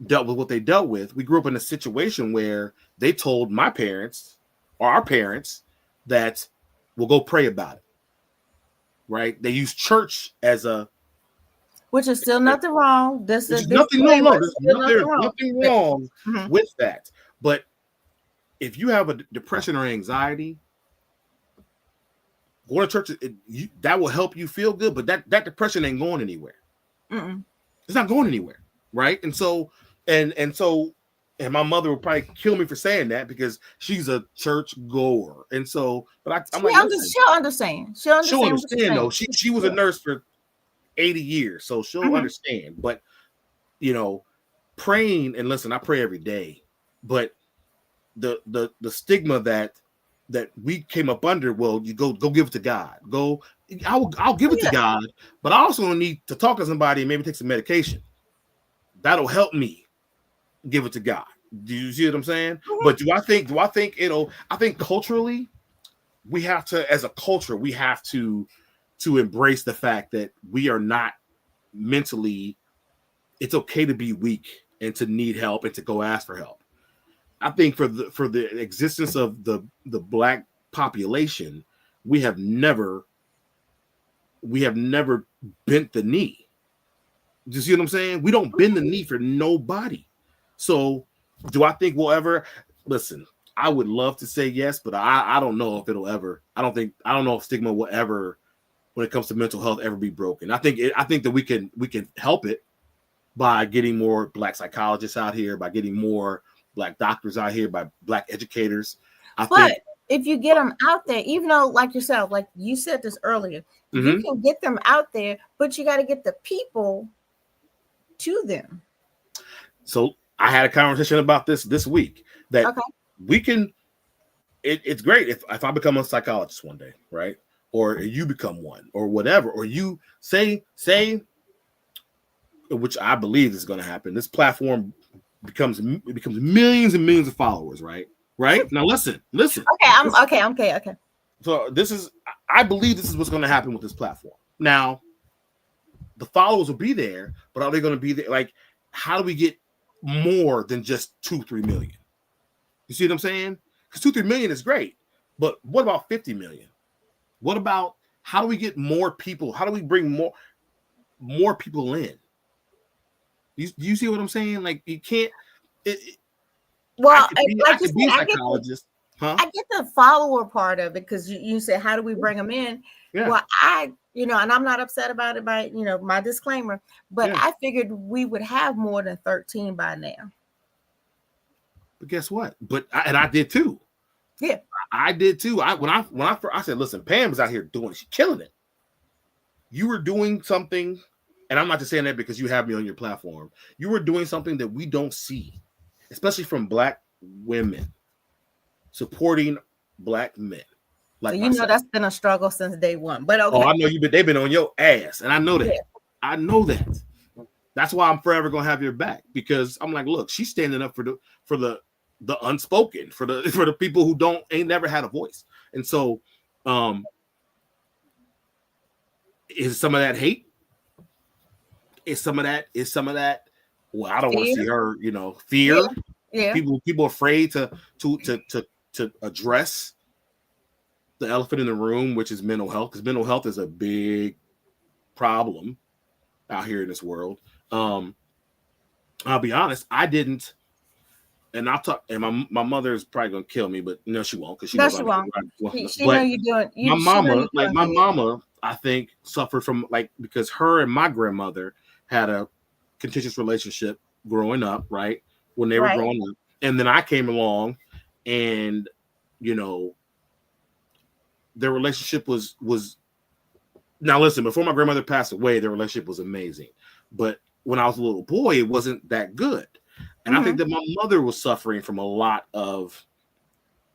dealt with what they dealt with. We grew up in a situation where they told my parents or our parents that we'll go pray about it. Right? They use church which is still nothing wrong. There's nothing wrong with that. But if you have a depression or anxiety, going to church, that will help you feel good, but that depression ain't going anywhere. It's not going anywhere, right? And so, and my mother would probably kill me for saying that because she's a church goer, and so, but she'll understand. She'll understand though. She was a nurse for 80 years, so she'll understand. But praying, and listen, I pray every day, but the stigma that we came up under, well, you go give it to God. I'll give it to God, but I also need to talk to somebody and maybe take some medication. That'll help me give it to God. Do you see what I'm saying? But I think culturally, we have to, as a culture, we have to embrace the fact that we are not mentally, it's okay to be weak and to need help and to go ask for help. I think for the existence of the black population, we have never bent the knee. Do you see what I'm saying? We don't bend the knee for nobody. So do I think we'll ever listen? I would love to say yes, but I don't know if it'll ever. I don't know if stigma will ever, when it comes to mental health, ever be broken. I think that we can help it by getting more black psychologists out here, by getting more black doctors out here, by black educators. But if you get them out there, even though, like yourself, like you said this earlier, you can get them out there, but you got to get the people to them. So I had a conversation about this week that we can. It's great if I become a psychologist one day, right? Or you become one, or whatever, or you say, which I believe is going to happen. This platform becomes millions and millions of followers, right? Right now, listen. Okay. So I believe this is what's going to happen with this platform. Now, the followers will be there, but are they going to be there? Like, how do we get more than just 2-3 million? You see what I'm saying? Because 2-3 million is great, but what about 50 million? What about, how do we get more people? How do we bring more people in? You see what I'm saying? Like, you can't. I get the follower part of it, because you said, how do we bring them in? Yeah. Well, and I'm not upset about it by, my disclaimer, but I figured we would have more than 13 by now. But guess what? I did too. Yeah, I did too. When I said, listen, Pam was out here doing it. She's killing it. You were doing something, and I'm not just saying that because you have me on your platform. You were doing something that we don't see, especially from black women supporting black men. Like, so that's been a struggle since day one. But okay. Oh, I know they've been on your ass, and I know that. Yeah. I know that. That's why I'm forever gonna have your back, because I'm like, look, she's standing up for the unspoken, for the people who ain't never had a voice. And so is some of that hate? Is some of that well, I don't want to see her, fear. Yeah. People afraid to address the elephant in the room, which is mental health, because mental health is a big problem out here in this world. I'll be honest, I didn't, and I'll talk. And my mother is probably gonna kill me, but no, she won't, because she won't. She know you're doing. My mama, I think, suffered from, because her and my grandmother had a contentious relationship growing up, right? when they were growing up. And then I came along, and their relationship was now listen, before my grandmother passed away, their relationship was amazing. But when I was a little boy, it wasn't that good. And I think that my mother was suffering from a lot of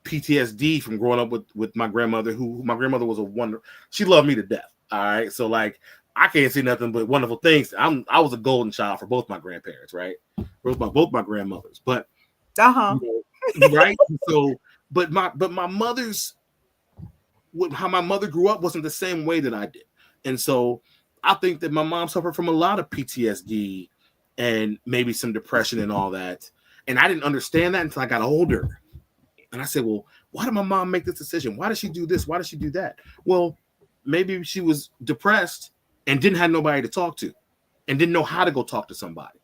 PTSD from growing up with my grandmother, who my grandmother was a wonder. She loved me to death. All right. So like, I can't say nothing but wonderful things. I was a golden child for both my grandparents, right? Both my grandmothers. But right. So but my mother's how my mother grew up wasn't the same way that I did. And so I think that my mom suffered from a lot of PTSD and maybe some depression and all that. And I didn't understand that until I got older. And I said, well, why did my mom make this decision? Why did she do this? Why did she do that? Well, maybe she was depressed and didn't have nobody to talk to and didn't know how to go talk to somebody.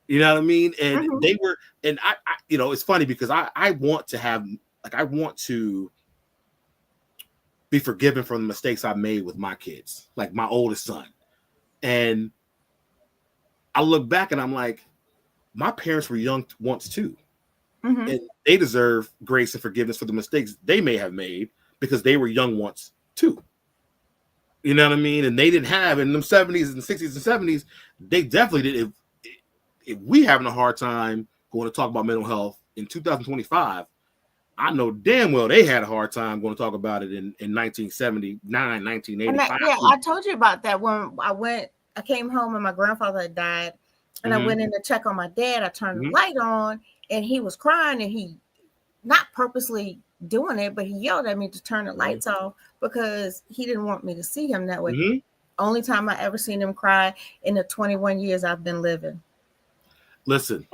You know what I mean? And they were, and I it's funny because I want to be forgiven for the mistakes I made with my kids, like my oldest son. And I look back and I'm like, my parents were young once too. And they deserve grace and forgiveness for the mistakes they may have made because they were young once too. You know what I mean? And they didn't have in them 70s and 60s and 70s, they definitely did. If we having a hard time going to talk about mental health in 2025, I know damn well they had a hard time going to talk about it in 1979, 1985. I told you about that when I came home and my grandfather had died, and I went in to check on my dad. I turned the light on, and he was crying, and he, not purposely doing it, but he yelled at me to turn the lights off because he didn't want me to see him that way. Only time I ever seen him cry in the 21 years I've been living. Listen.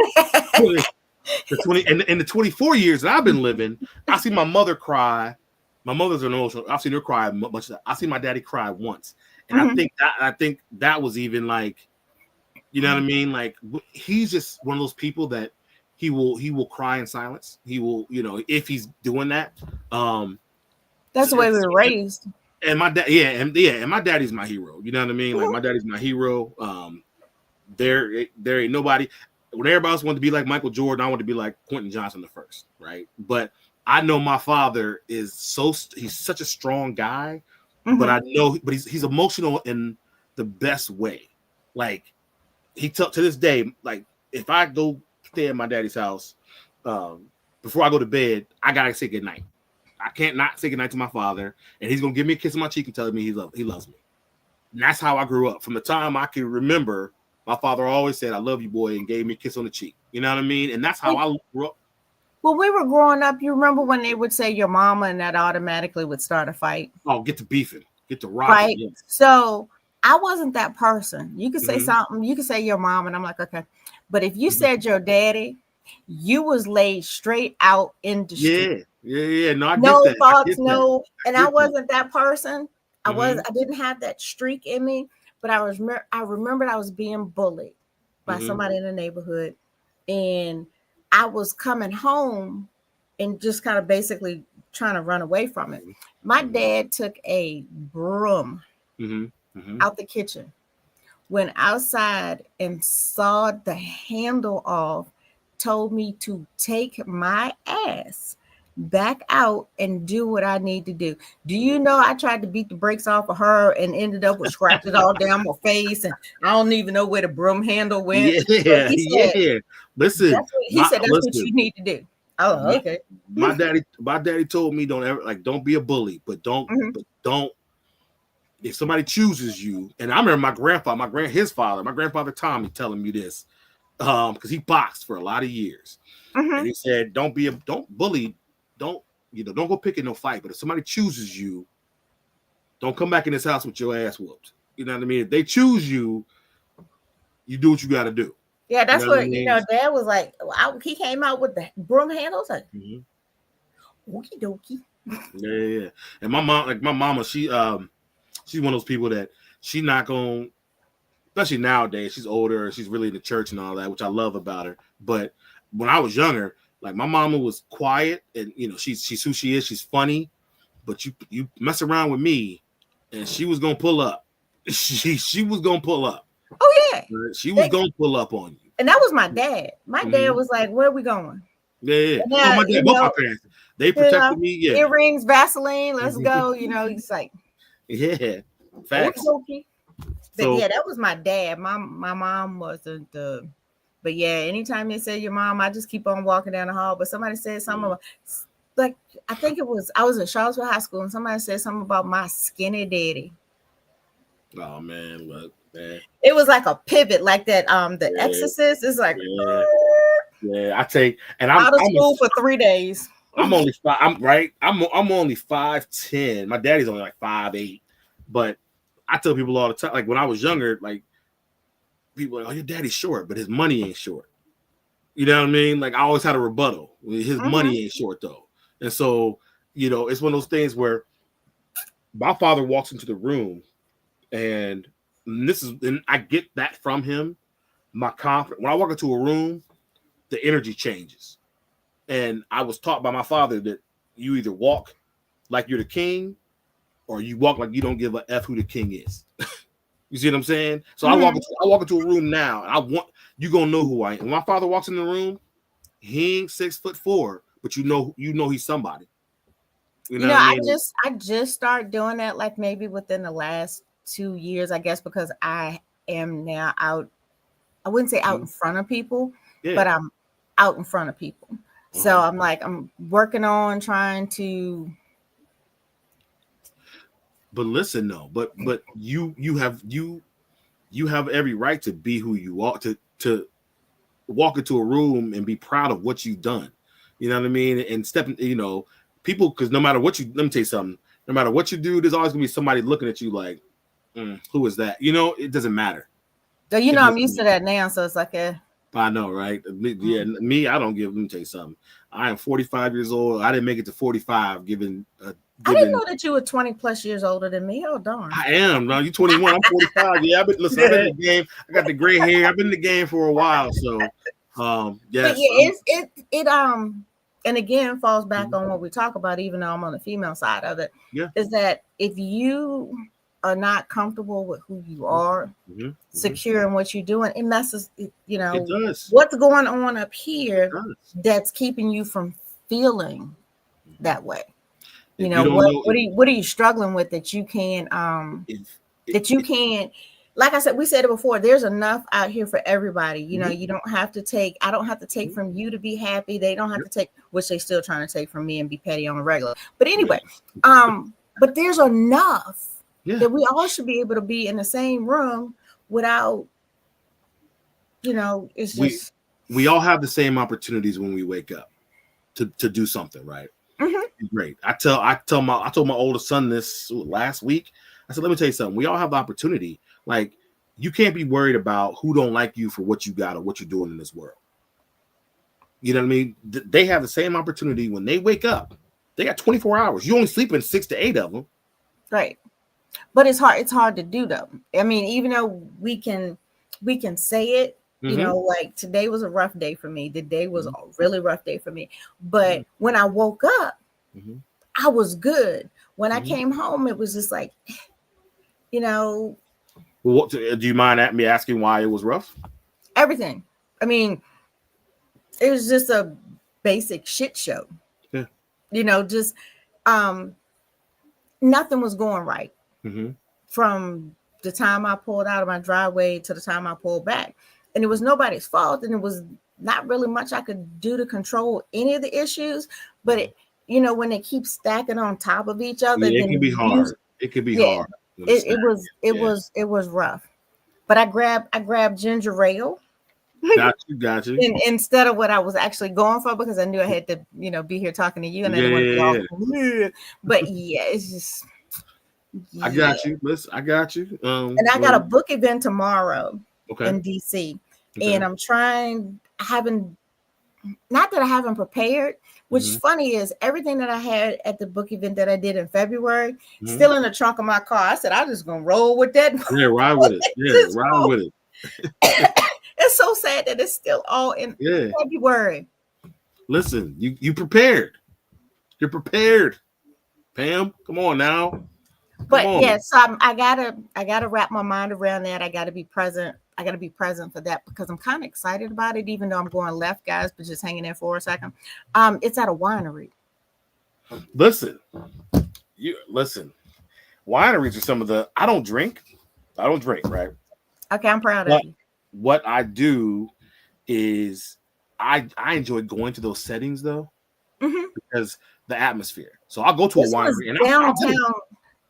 In the 24 years that I've been living, I see my mother cry. My mother's an emotional. I've seen her cry much. I see my daddy cry once, and I think that was even like, you know what I mean? Like, he's just one of those people that he will cry in silence. He will, if he's doing that. That's the way we were raised. And my dad, and my daddy's my hero. You know what I mean? Like, my daddy's my hero. There ain't nobody. When everybody else wanted to be like Michael Jordan, I wanted to be like Quentin Johnson I, right? But I know my father he's such a strong guy, but he's emotional in the best way. Like, he to this day, like, if I go stay at my daddy's house, before I go to bed, I gotta say goodnight. I can't not say goodnight to my father, and he's gonna give me a kiss on my cheek and tell me he loves me. And that's how I grew up. From the time I can remember, my father always said, "I love you, boy," and gave me a kiss on the cheek. You know what I mean? And that's how I grew up. When we were growing up, you remember when they would say your mama, and that automatically would start a fight? Oh, get to beefing, get to rocking. Right. Yes. So I wasn't that person. You could say something, you could say your mom, and I'm like, okay. But if you said your daddy, you was laid straight out in the street. Yeah. No, I get no that. thoughts, no. And I wasn't that person. I didn't have that streak in me. But I remembered I was being bullied by somebody in the neighborhood, and I was coming home and just kind of basically trying to run away from it. My dad took a broom out the kitchen, went outside and sawed the handle off, told me to take my ass back out and do what I need to do. Do you know I tried to beat the brakes off of her and ended up with scratches all down my face, and I don't even know where the broom handle went. Yeah. Listen, he said that's what you need to do. Oh, okay. My daddy told me don't be a bully, but don't if somebody chooses you. And I remember my grandfather Tommy telling me this, because he boxed for a lot of years, and he said, don't bully. Don't go picking no fight. But if somebody chooses you, don't come back in this house with your ass whooped. You know what I mean? If they choose you, you do what you got to do. Yeah, that's what Dad was like. He came out with the broom handles. Like, okie dokie. Yeah. And my mama, she's one of those people that she's not going. Especially nowadays, she's older. She's really in the church and all that, which I love about her. But when I was younger, like, my mama was quiet, and she's who she is. She's funny, but you mess around with me, and she was gonna pull up. She was gonna pull up. Oh yeah, she was gonna pull up on you. And that was my dad. My dad was like, "Where are we going?" Yeah. Now, My dad, both my parents, they protected me. Yeah. Earrings, Vaseline, let's go. He's like, yeah. Facts. Okay. But yeah, that was my dad. My mom wasn't the. But yeah, anytime they say your mom, I just keep on walking down the hall. But somebody said something about, like, I think it was, I was in Charlottesville High School, and somebody said something about my skinny daddy. Oh man, look, man. It was like a pivot, like that. The Exorcist is like, yeah. I take, and I'm out of school for 3 days. I'm only five. I'm only 5'10". My daddy's only like 5'8". But I tell people all the time, like when I was younger, like people are like, "Oh, your daddy's short, but his money ain't short." You know what I mean? Like I always had a rebuttal. His money ain't short though, and so it's one of those things where my father walks into the room, and I get that from him. My confidence when I walk into a room, the energy changes. And I was taught by my father that you either walk like you're the king, or you walk like you don't give a F who the king is. You see what I'm saying? So I walk into a room now, and you gonna know who I am. When my father walks in the room, he ain't 6'4", but you know he's somebody. You know what I mean? I just started doing that like maybe within the last 2 years, I guess, because I am now out. I wouldn't say out in front of people, but I'm out in front of people. So I'm working on trying to. But listen, though, but you have every right to be who you are, to walk into a room and be proud of what you've done. You know what I mean? And people, because no matter what let me tell you something. No matter what you do, there's always gonna be somebody looking at you like, who is that? It doesn't matter. So I'm used to that now, so it's like I know, right? Yeah, me, I don't give. Let me tell you something. I am 45 years old. I didn't make it to 45. I didn't know that you were 20 plus years older than me. Oh darn! I am. No, you're 21. I'm 45. Yeah, I've been in the game. I got the gray hair. I've been in the game for a while. So, yes. But yeah, and again falls back on what we talk about. Even though I'm on the female side of it, is that if you are not comfortable with who you are, secure in what you're doing, it messes, it does. What's going on up here that's keeping you from feeling that way? What are you struggling with that you can like I said, we said it before, there's enough out here for everybody. You don't have to take, I don't have to take from you to be happy. They don't have to take, which they still trying to take from me and be petty on a regular. But anyway, but there's enough that we all should be able to be in the same room without, it's just. We all have the same opportunities when we wake up to do something, right? Great. I told my oldest son this last week. I said, let me tell you something. We all have the opportunity. Like, you can't be worried about who don't like you for what you got or what you're doing in this world. You know what I mean? They have the same opportunity when they wake up. They got 24 hours. You only sleep in 6 to 8 of them. Right. But it's hard to do though. I mean, even though we can say it, like today was a rough day for me. The day was a really rough day for me. But when I woke up, I was good. When I came home, it was just like, Well, do you mind me asking why it was rough? Everything. I mean, it was just a basic shit show. Yeah. Just nothing was going right from the time I pulled out of my driveway to the time I pulled back. And it was nobody's fault. And it was not really much I could do to control any of the issues. But, when they keep stacking on top of each other. It can be hard. It could be hard. It was rough. But I grabbed ginger ale. Got you. And instead of what I was actually going for, because I knew I had to, be here talking to you, and I didn't want to be all. But it's just. I got you. Listen, I got you. And I got a book event tomorrow in DC, and I'm not that I haven't prepared. Which is funny is everything that I had at the book event that I did in February, still in the trunk of my car. I said, I'm just going to roll with that. Yeah, ride with it. Yeah, ride with it. It's so sad that it's still all in February. Listen, you prepared. You're prepared. Pam, come on now. So I gotta wrap my mind around that. I gotta be present I gotta be present for that because I'm kind of excited about it, even though I'm going left, guys, but just hanging there for a second. It's at a winery. Listen, wineries are some of the. I don't drink, right? Okay, I'm proud of you. What I do is I enjoy going to those settings though, because the atmosphere. So I'll go to a winery and downtown.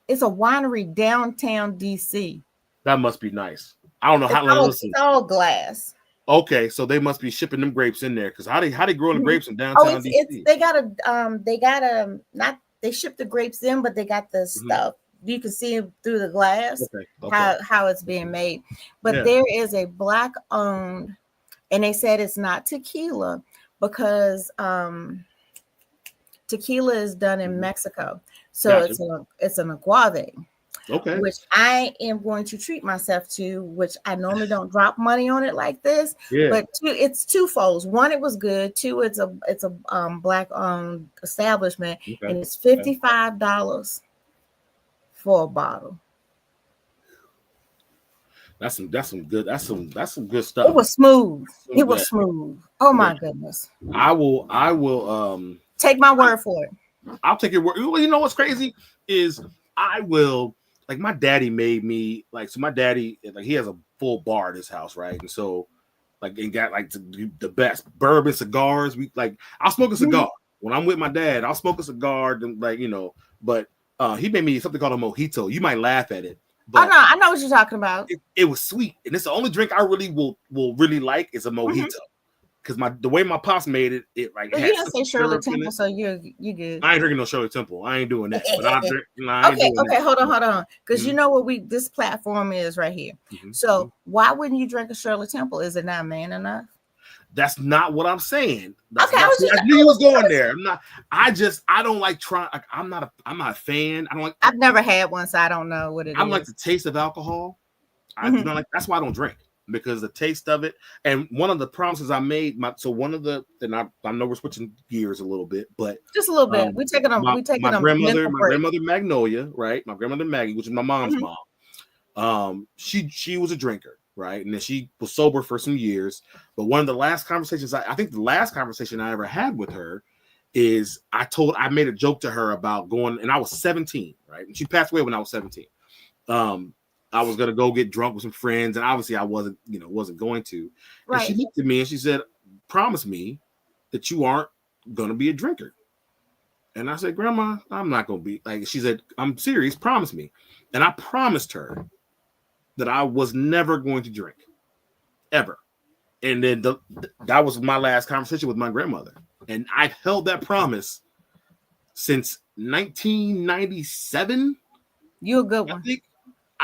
It's a winery downtown DC. That must be nice. I don't know It's all glass. Okay, so they must be shipping them grapes in there because how they growing the grapes in downtown DC? They ship the grapes in, but they got the stuff. You can see through the glass how it's being made. But there is a Black owned, and they said it's not tequila because tequila is done in Mexico. So it's an agave. Okay. Which I am going to treat myself to, which I normally don't drop money on it like this. Yeah. But it's twofold. One, it was good. Two, it's a Black owned establishment, and it's $55 for a bottle. That's some good stuff. It was smooth. Smooth. Oh my goodness. I will take my word for it. I'll take your word. You know what's crazy is I will. Like my daddy made me so my daddy he has a full bar at his house, right? And so and got the best bourbon cigars. I'll smoke a cigar when I'm with my dad. I'll smoke a cigar and but he made me something called a mojito. You might laugh at it. But I know what you're talking about. It was sweet, and it's the only drink I really will really like is a mojito. Because the way my pops made it, you didn't say Shirley Temple, so you good. I ain't drinking no Shirley Temple. I ain't doing that. But I drink. Okay, hold on. Because you know what this platform is right here. So why wouldn't you drink a Shirley Temple? Is it not man enough? That's not what I'm saying. I knew you was going there. I'm not. I don't like trying. I'm not a fan. I don't like. I've never had one, so I don't know what it is. I like the taste of alcohol. I do not like. That's why I don't drink. Because the taste of it, and one of the promises I made, I know we're switching gears a little bit, but just a little bit. We taking my grandmother Magnolia, right? My grandmother Maggie, which is my mom's mom. She was a drinker, right? And then she was sober for some years. But one of the last conversations, I think the last conversation I ever had with her is I made a joke to her about going, and I was 17, right? And she passed away when I was 17. I was gonna go get drunk with some friends, and obviously I wasn't going to. Right. And she looked at me and she said, "Promise me that you aren't gonna be a drinker." And I said, "Grandma, I'm not gonna be." She said, "I'm serious. Promise me." And I promised her that I was never going to drink, ever. And then that was my last conversation with my grandmother, and I've held that promise since 1997. You're a good one. I think.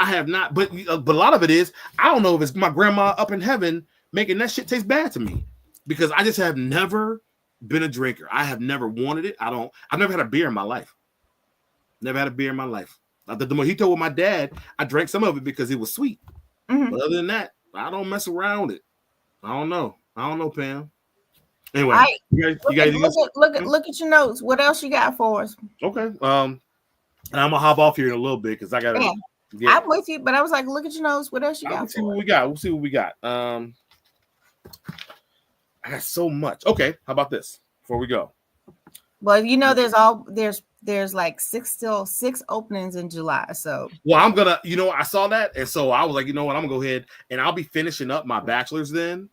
I have not, but a lot of it is I don't know if it's my grandma up in heaven making that shit taste bad to me because I just have never been a drinker. I have never wanted it. I've never had a beer in my life. Never had a beer in my life. The mojito with my dad, I drank some of it because it was sweet. But other than that, I don't mess around with it. I don't know, Pam. Anyway, look at your notes. What else you got for us? Okay. And I'm gonna hop off here in a little bit because I gotta. Yeah. Yeah. I'm with you, but I was like, look at your nose. What else you got? We'll see what we got. I got so much. Okay, how about this before we go? Well, there's like six openings in July. So I'm gonna, I saw that, and so I was like, you know what, I'm gonna go ahead and I'll be finishing up my bachelor's then.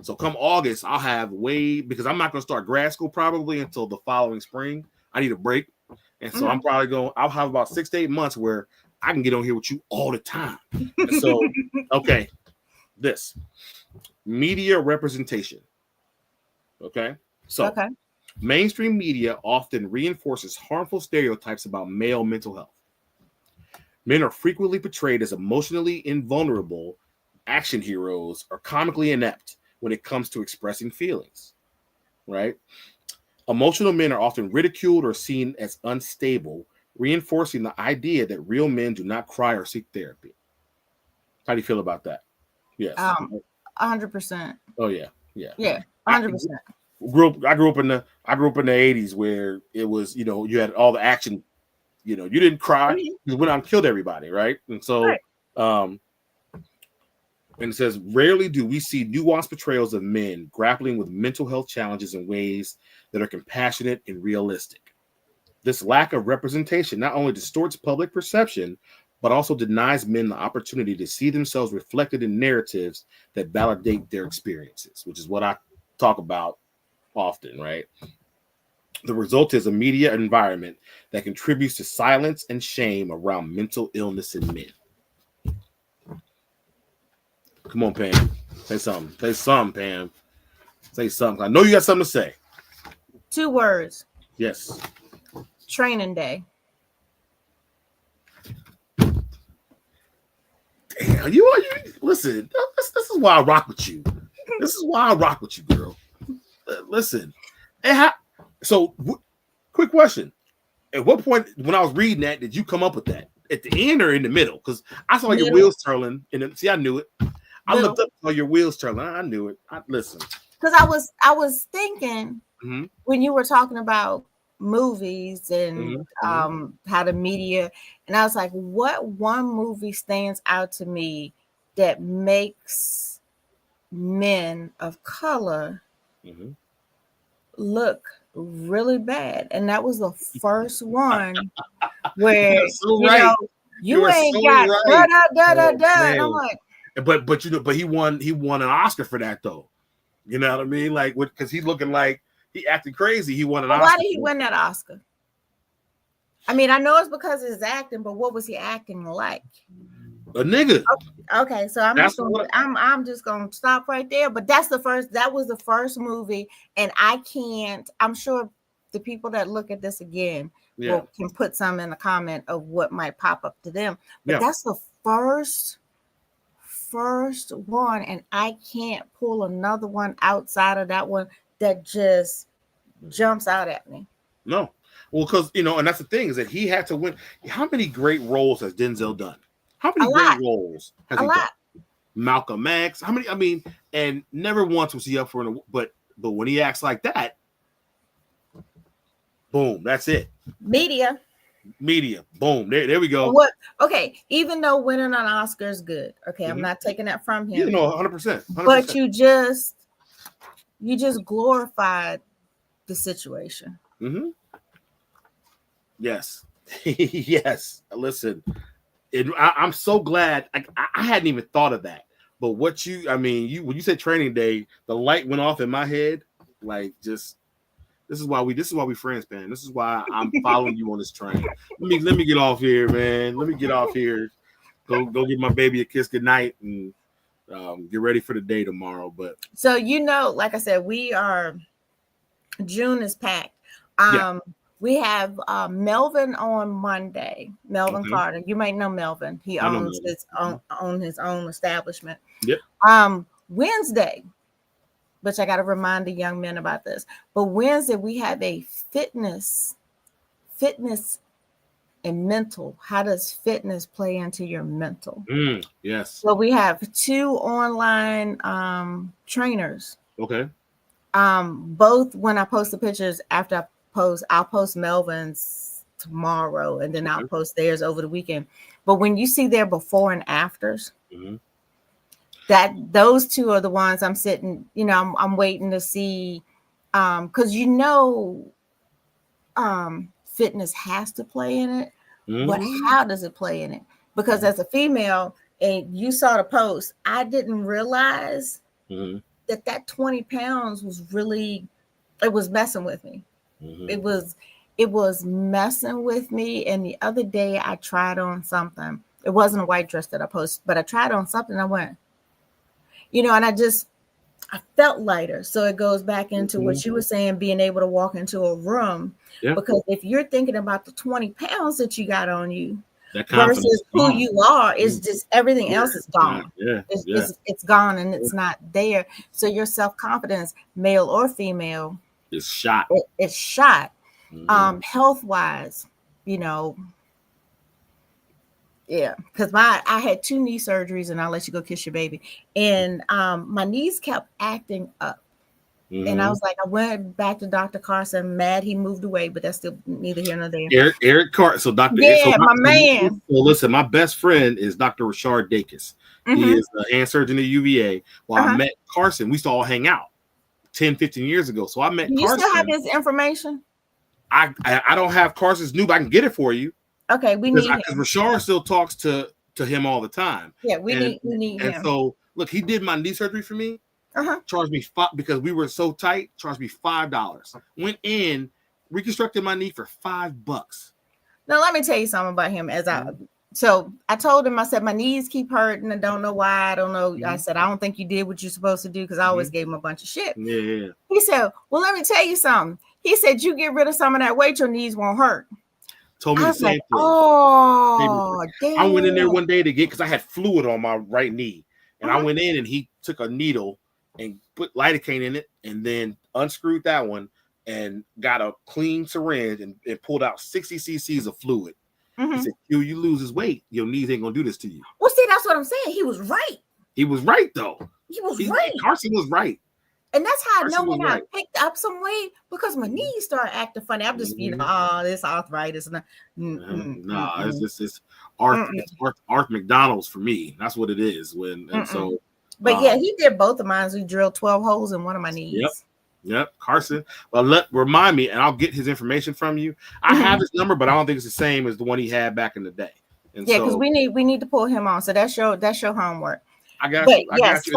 So come August, I'll have because I'm not gonna start grad school probably until the following spring. I need a break. And so I'll have about 6 to 8 months where I can get on here with you all the time. And so, okay, this media representation. Okay. So mainstream media often reinforces harmful stereotypes about male mental health. Men are frequently portrayed as emotionally invulnerable action heroes or comically inept when it comes to expressing feelings. Right. Emotional men are often ridiculed or seen as unstable, reinforcing the idea that real men do not cry or seek therapy. How do you feel about that? Yes. 100%. Oh yeah. 100%. I grew up in the 80s where it was, you had all the action, you didn't cry, you went out and killed everybody, right? And so And it says, rarely do we see nuanced portrayals of men grappling with mental health challenges in ways that are compassionate and realistic. This lack of representation not only distorts public perception, but also denies men the opportunity to see themselves reflected in narratives that validate their experiences, which is what I talk about often, right? The result is a media environment that contributes to silence and shame around mental illness in men. Come on, Pam. Say something. Say something, Pam. Say something. I know you got something to say. 2 words. Yes. Training day. Damn, you listen. This is why I rock with you. This is why I rock with you, girl. Listen. Quick question. At what point when I was reading that did you come up with that? At the end or in the middle? Because I saw your wheels turning. See, I knew it. I looked up on your wheels turning. I knew it. Listen. Because I was thinking when you were talking about movies and how the media, and I was like, what one movie stands out to me that makes men of color look really bad? And that was the first one where you ain't got and I'm like, but he won an Oscar for that though. You know what I mean? Like, because he's looking like he acting crazy. He won an Oscar. Why did he win that Oscar? I mean, I know it's because of his acting, but what was he acting like? A nigga. Okay, so I'm just gonna stop right there. But that was the first movie, and I'm sure the people that look at this again can put some in the comment of what might pop up to them. But that's the first one, and I can't pull another one outside of that one that just jumps out at me. No. Well, because and that's the thing is that he had to win. How many great roles has Denzel done? How many great roles has he done? Malcolm X. How many? I mean, and never once was he up for an. But when he acts like that, boom, that's it. Media, boom. There we go. What? Okay, even though winning an Oscar is good. Okay, I'm not taking that from him. 100%. But you just glorified the situation. Yes. Yes. Listen, I'm so glad. I hadn't even thought of that. But when you said training day, the light went off in my head. Like, just this is why we friends, man. This is why I'm following you on this train. Let me get off here, man. Let me get off here. Go give my baby a kiss goodnight and get ready for the day tomorrow. But so like I said, June is packed. We have Melvin on Monday. Melvin Carter. You might know Melvin. He owns his own establishment. Yep. Wednesday, which I got to remind the young men about this. But Wednesday we have a fitness and mental. How does fitness play into your mental? Yes. So we have 2 online trainers. Okay. Both when I post the pictures after I'll post Melvin's tomorrow, and then I'll post theirs over the weekend. But when you see their before and afters, that those 2 are the ones I'm sitting, I'm waiting to see, because fitness has to play in it, but how does it play in it? Because as a female, and you saw the post, I didn't realize that 20 pounds was really, it was messing with me. It was messing with me. And the other day I tried on something. It wasn't a white dress that I posted, but I tried on something. I went, and I felt lighter. So it goes back into what you were saying, being able to walk into a room. Because if you're thinking about the 20 pounds that you got on you versus who you are, it's just everything else is gone. It's gone and it's not there. So your self-confidence, male or female, it's shot. It's shot. Health wise, because I had 2 knee surgeries, and I'll let you go kiss your baby. And my knees kept acting up. And I was like, I went back to Dr. Carson, mad he moved away, but that's still neither here nor there. Eric Carson. So Dr. My man. So listen, my best friend is Dr. Rashard Dacus. He is the hand surgeon at UVA. Well, I met Carson. We used to all hang out 10, 15 years ago. So I met Carson. You still have his information? I don't have Carson's new, but I can get it for you. Okay, we need him. Because Rashard still talks to him all the time. Yeah, we need him. And so, look, he did my knee surgery for me. Charged me because we were so tight. Charged me $5. Went in, reconstructed my knee for $5. Now let me tell you something about him. So I told him, I said, my knees keep hurting. I don't know why. I don't know. I said, I don't think you did what you're supposed to do, because I always gave him a bunch of shit. Yeah. He said, well, let me tell you something. He said, you get rid of some of that weight, your knees won't hurt. Told me the same thing. Oh, damn. I went in there one day to get, because I had fluid on my right knee, and I went in and he took a needle and put lidocaine in it, and then unscrewed that one and got a clean syringe and pulled out 60 cc's of fluid. He said, you lose his weight, your knees ain't gonna do this to you. Well, see, that's what I'm saying. He was right. He was right, though. He was right. Carson was right. And that's how I know when I picked up some weight, because my knees started acting funny. I'm just, this arthritis. It's Arth McDonald's for me. That's what it is. But yeah, he did both of mine. We drilled 12 holes in one of my knees. Yep. Carson. Well, remind me, and I'll get his information from you. I have his number, but I don't think it's the same as the one he had back in the day. And because we need to pull him on. So that's your homework. I got you.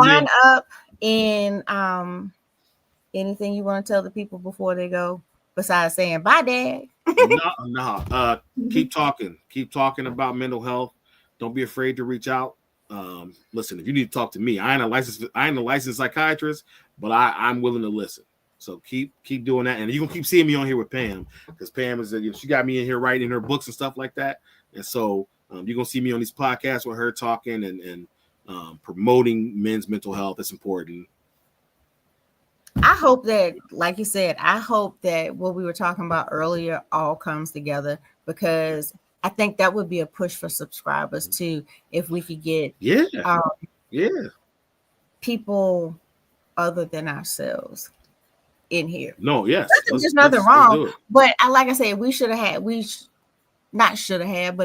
Sign up in anything you want to tell the people before they go, besides saying bye, Dad. No. Keep talking about mental health. Don't be afraid to reach out. Listen, if you need to talk to me, I ain't a licensed psychiatrist, but I'm willing to listen. So keep doing that, and you can keep seeing me on here with Pam, because Pam she got me in here writing her books and stuff like that, and so you're gonna see me on these podcasts with her talking and promoting men's mental health. It's important. I hope that, like you said, what we were talking about earlier all comes together, because I think that would be a push for subscribers too, if we could get people other than ourselves in here. There's nothing wrong. But like I said, but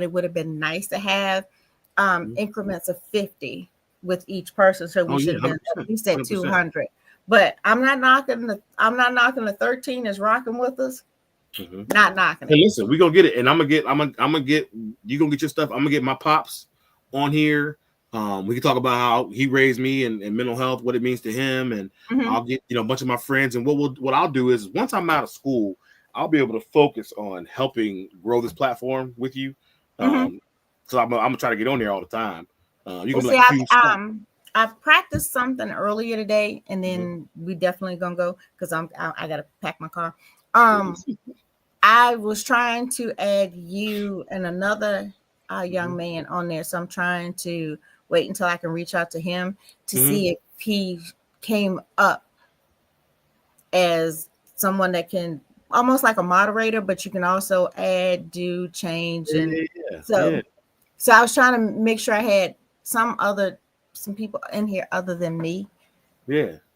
it would have been nice to have increments of 50 with each person. So we should have been at least at 200. But I'm not knocking the 13 is rocking with us. Not knocking it. Hey, listen, we're gonna get it, and I'm gonna get you gonna get your stuff. I'm gonna get my pops on here. We can talk about how he raised me and mental health, what it means to him, and I'll get a bunch of my friends. And what I'll do is, once I'm out of school, I'll be able to focus on helping grow this platform with you. So I'm gonna try to get on there all the time. I've practiced something earlier today, and then we definitely gonna go, because I gotta pack my car. I was trying to add you and another young man on there, so I'm trying to wait until I can reach out to him to see if he came up as someone that can, almost like a moderator, but you can also add, do, change, and so I was trying to make sure I had some people in here other than me.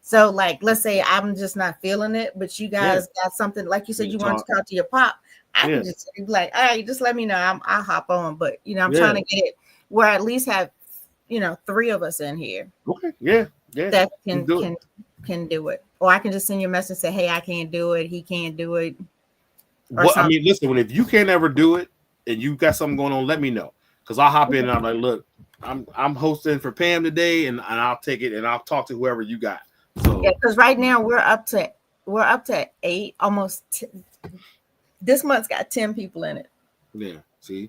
So, like, let's say I'm just not feeling it, but you guys got something, like you said, you want to talk to your pop. I can just be like, all right, just let me know. I'll hop on. But, I'm trying to get it where I at least have, 3 of us in here. Okay. That can do it. Or I can just send you a message and say, hey, I can't do it. He can't do it. Listen, if you can't ever do it and you got something going on, let me know. Because I'll hop in and I'm like, look, I'm hosting for Pam today, and I'll take it and I'll talk to whoever you got. So because right now we're up to 8, almost. This month's got 10 people in it. Yeah, see,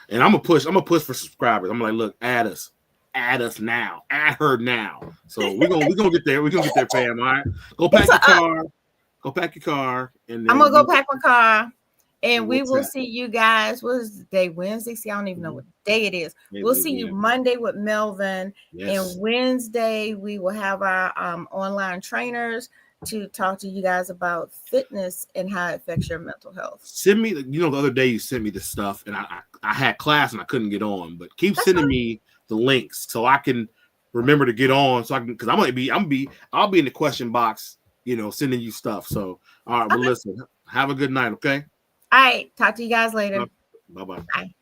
and I'm gonna push for subscribers. I'm like, look, add us now, add her now. So we're gonna get there. We're gonna get there, Pam. All right, go pack your car, and then I'm gonna go pack my car. And we will see you guys. What is the day? Wednesday? See, I don't even know what day it is. We'll see you Monday with Melvin. And Wednesday, we will have our online trainers to talk to you guys about fitness and how it affects your mental health. Send me, the other day you sent me this stuff, and I had class and I couldn't get on. But keep sending me the links so I can remember to get on. So I can, because I'll be in the question box sending you stuff. So, all right, well, listen, have a good night, okay? All right, talk to you guys later. Bye-bye. Bye.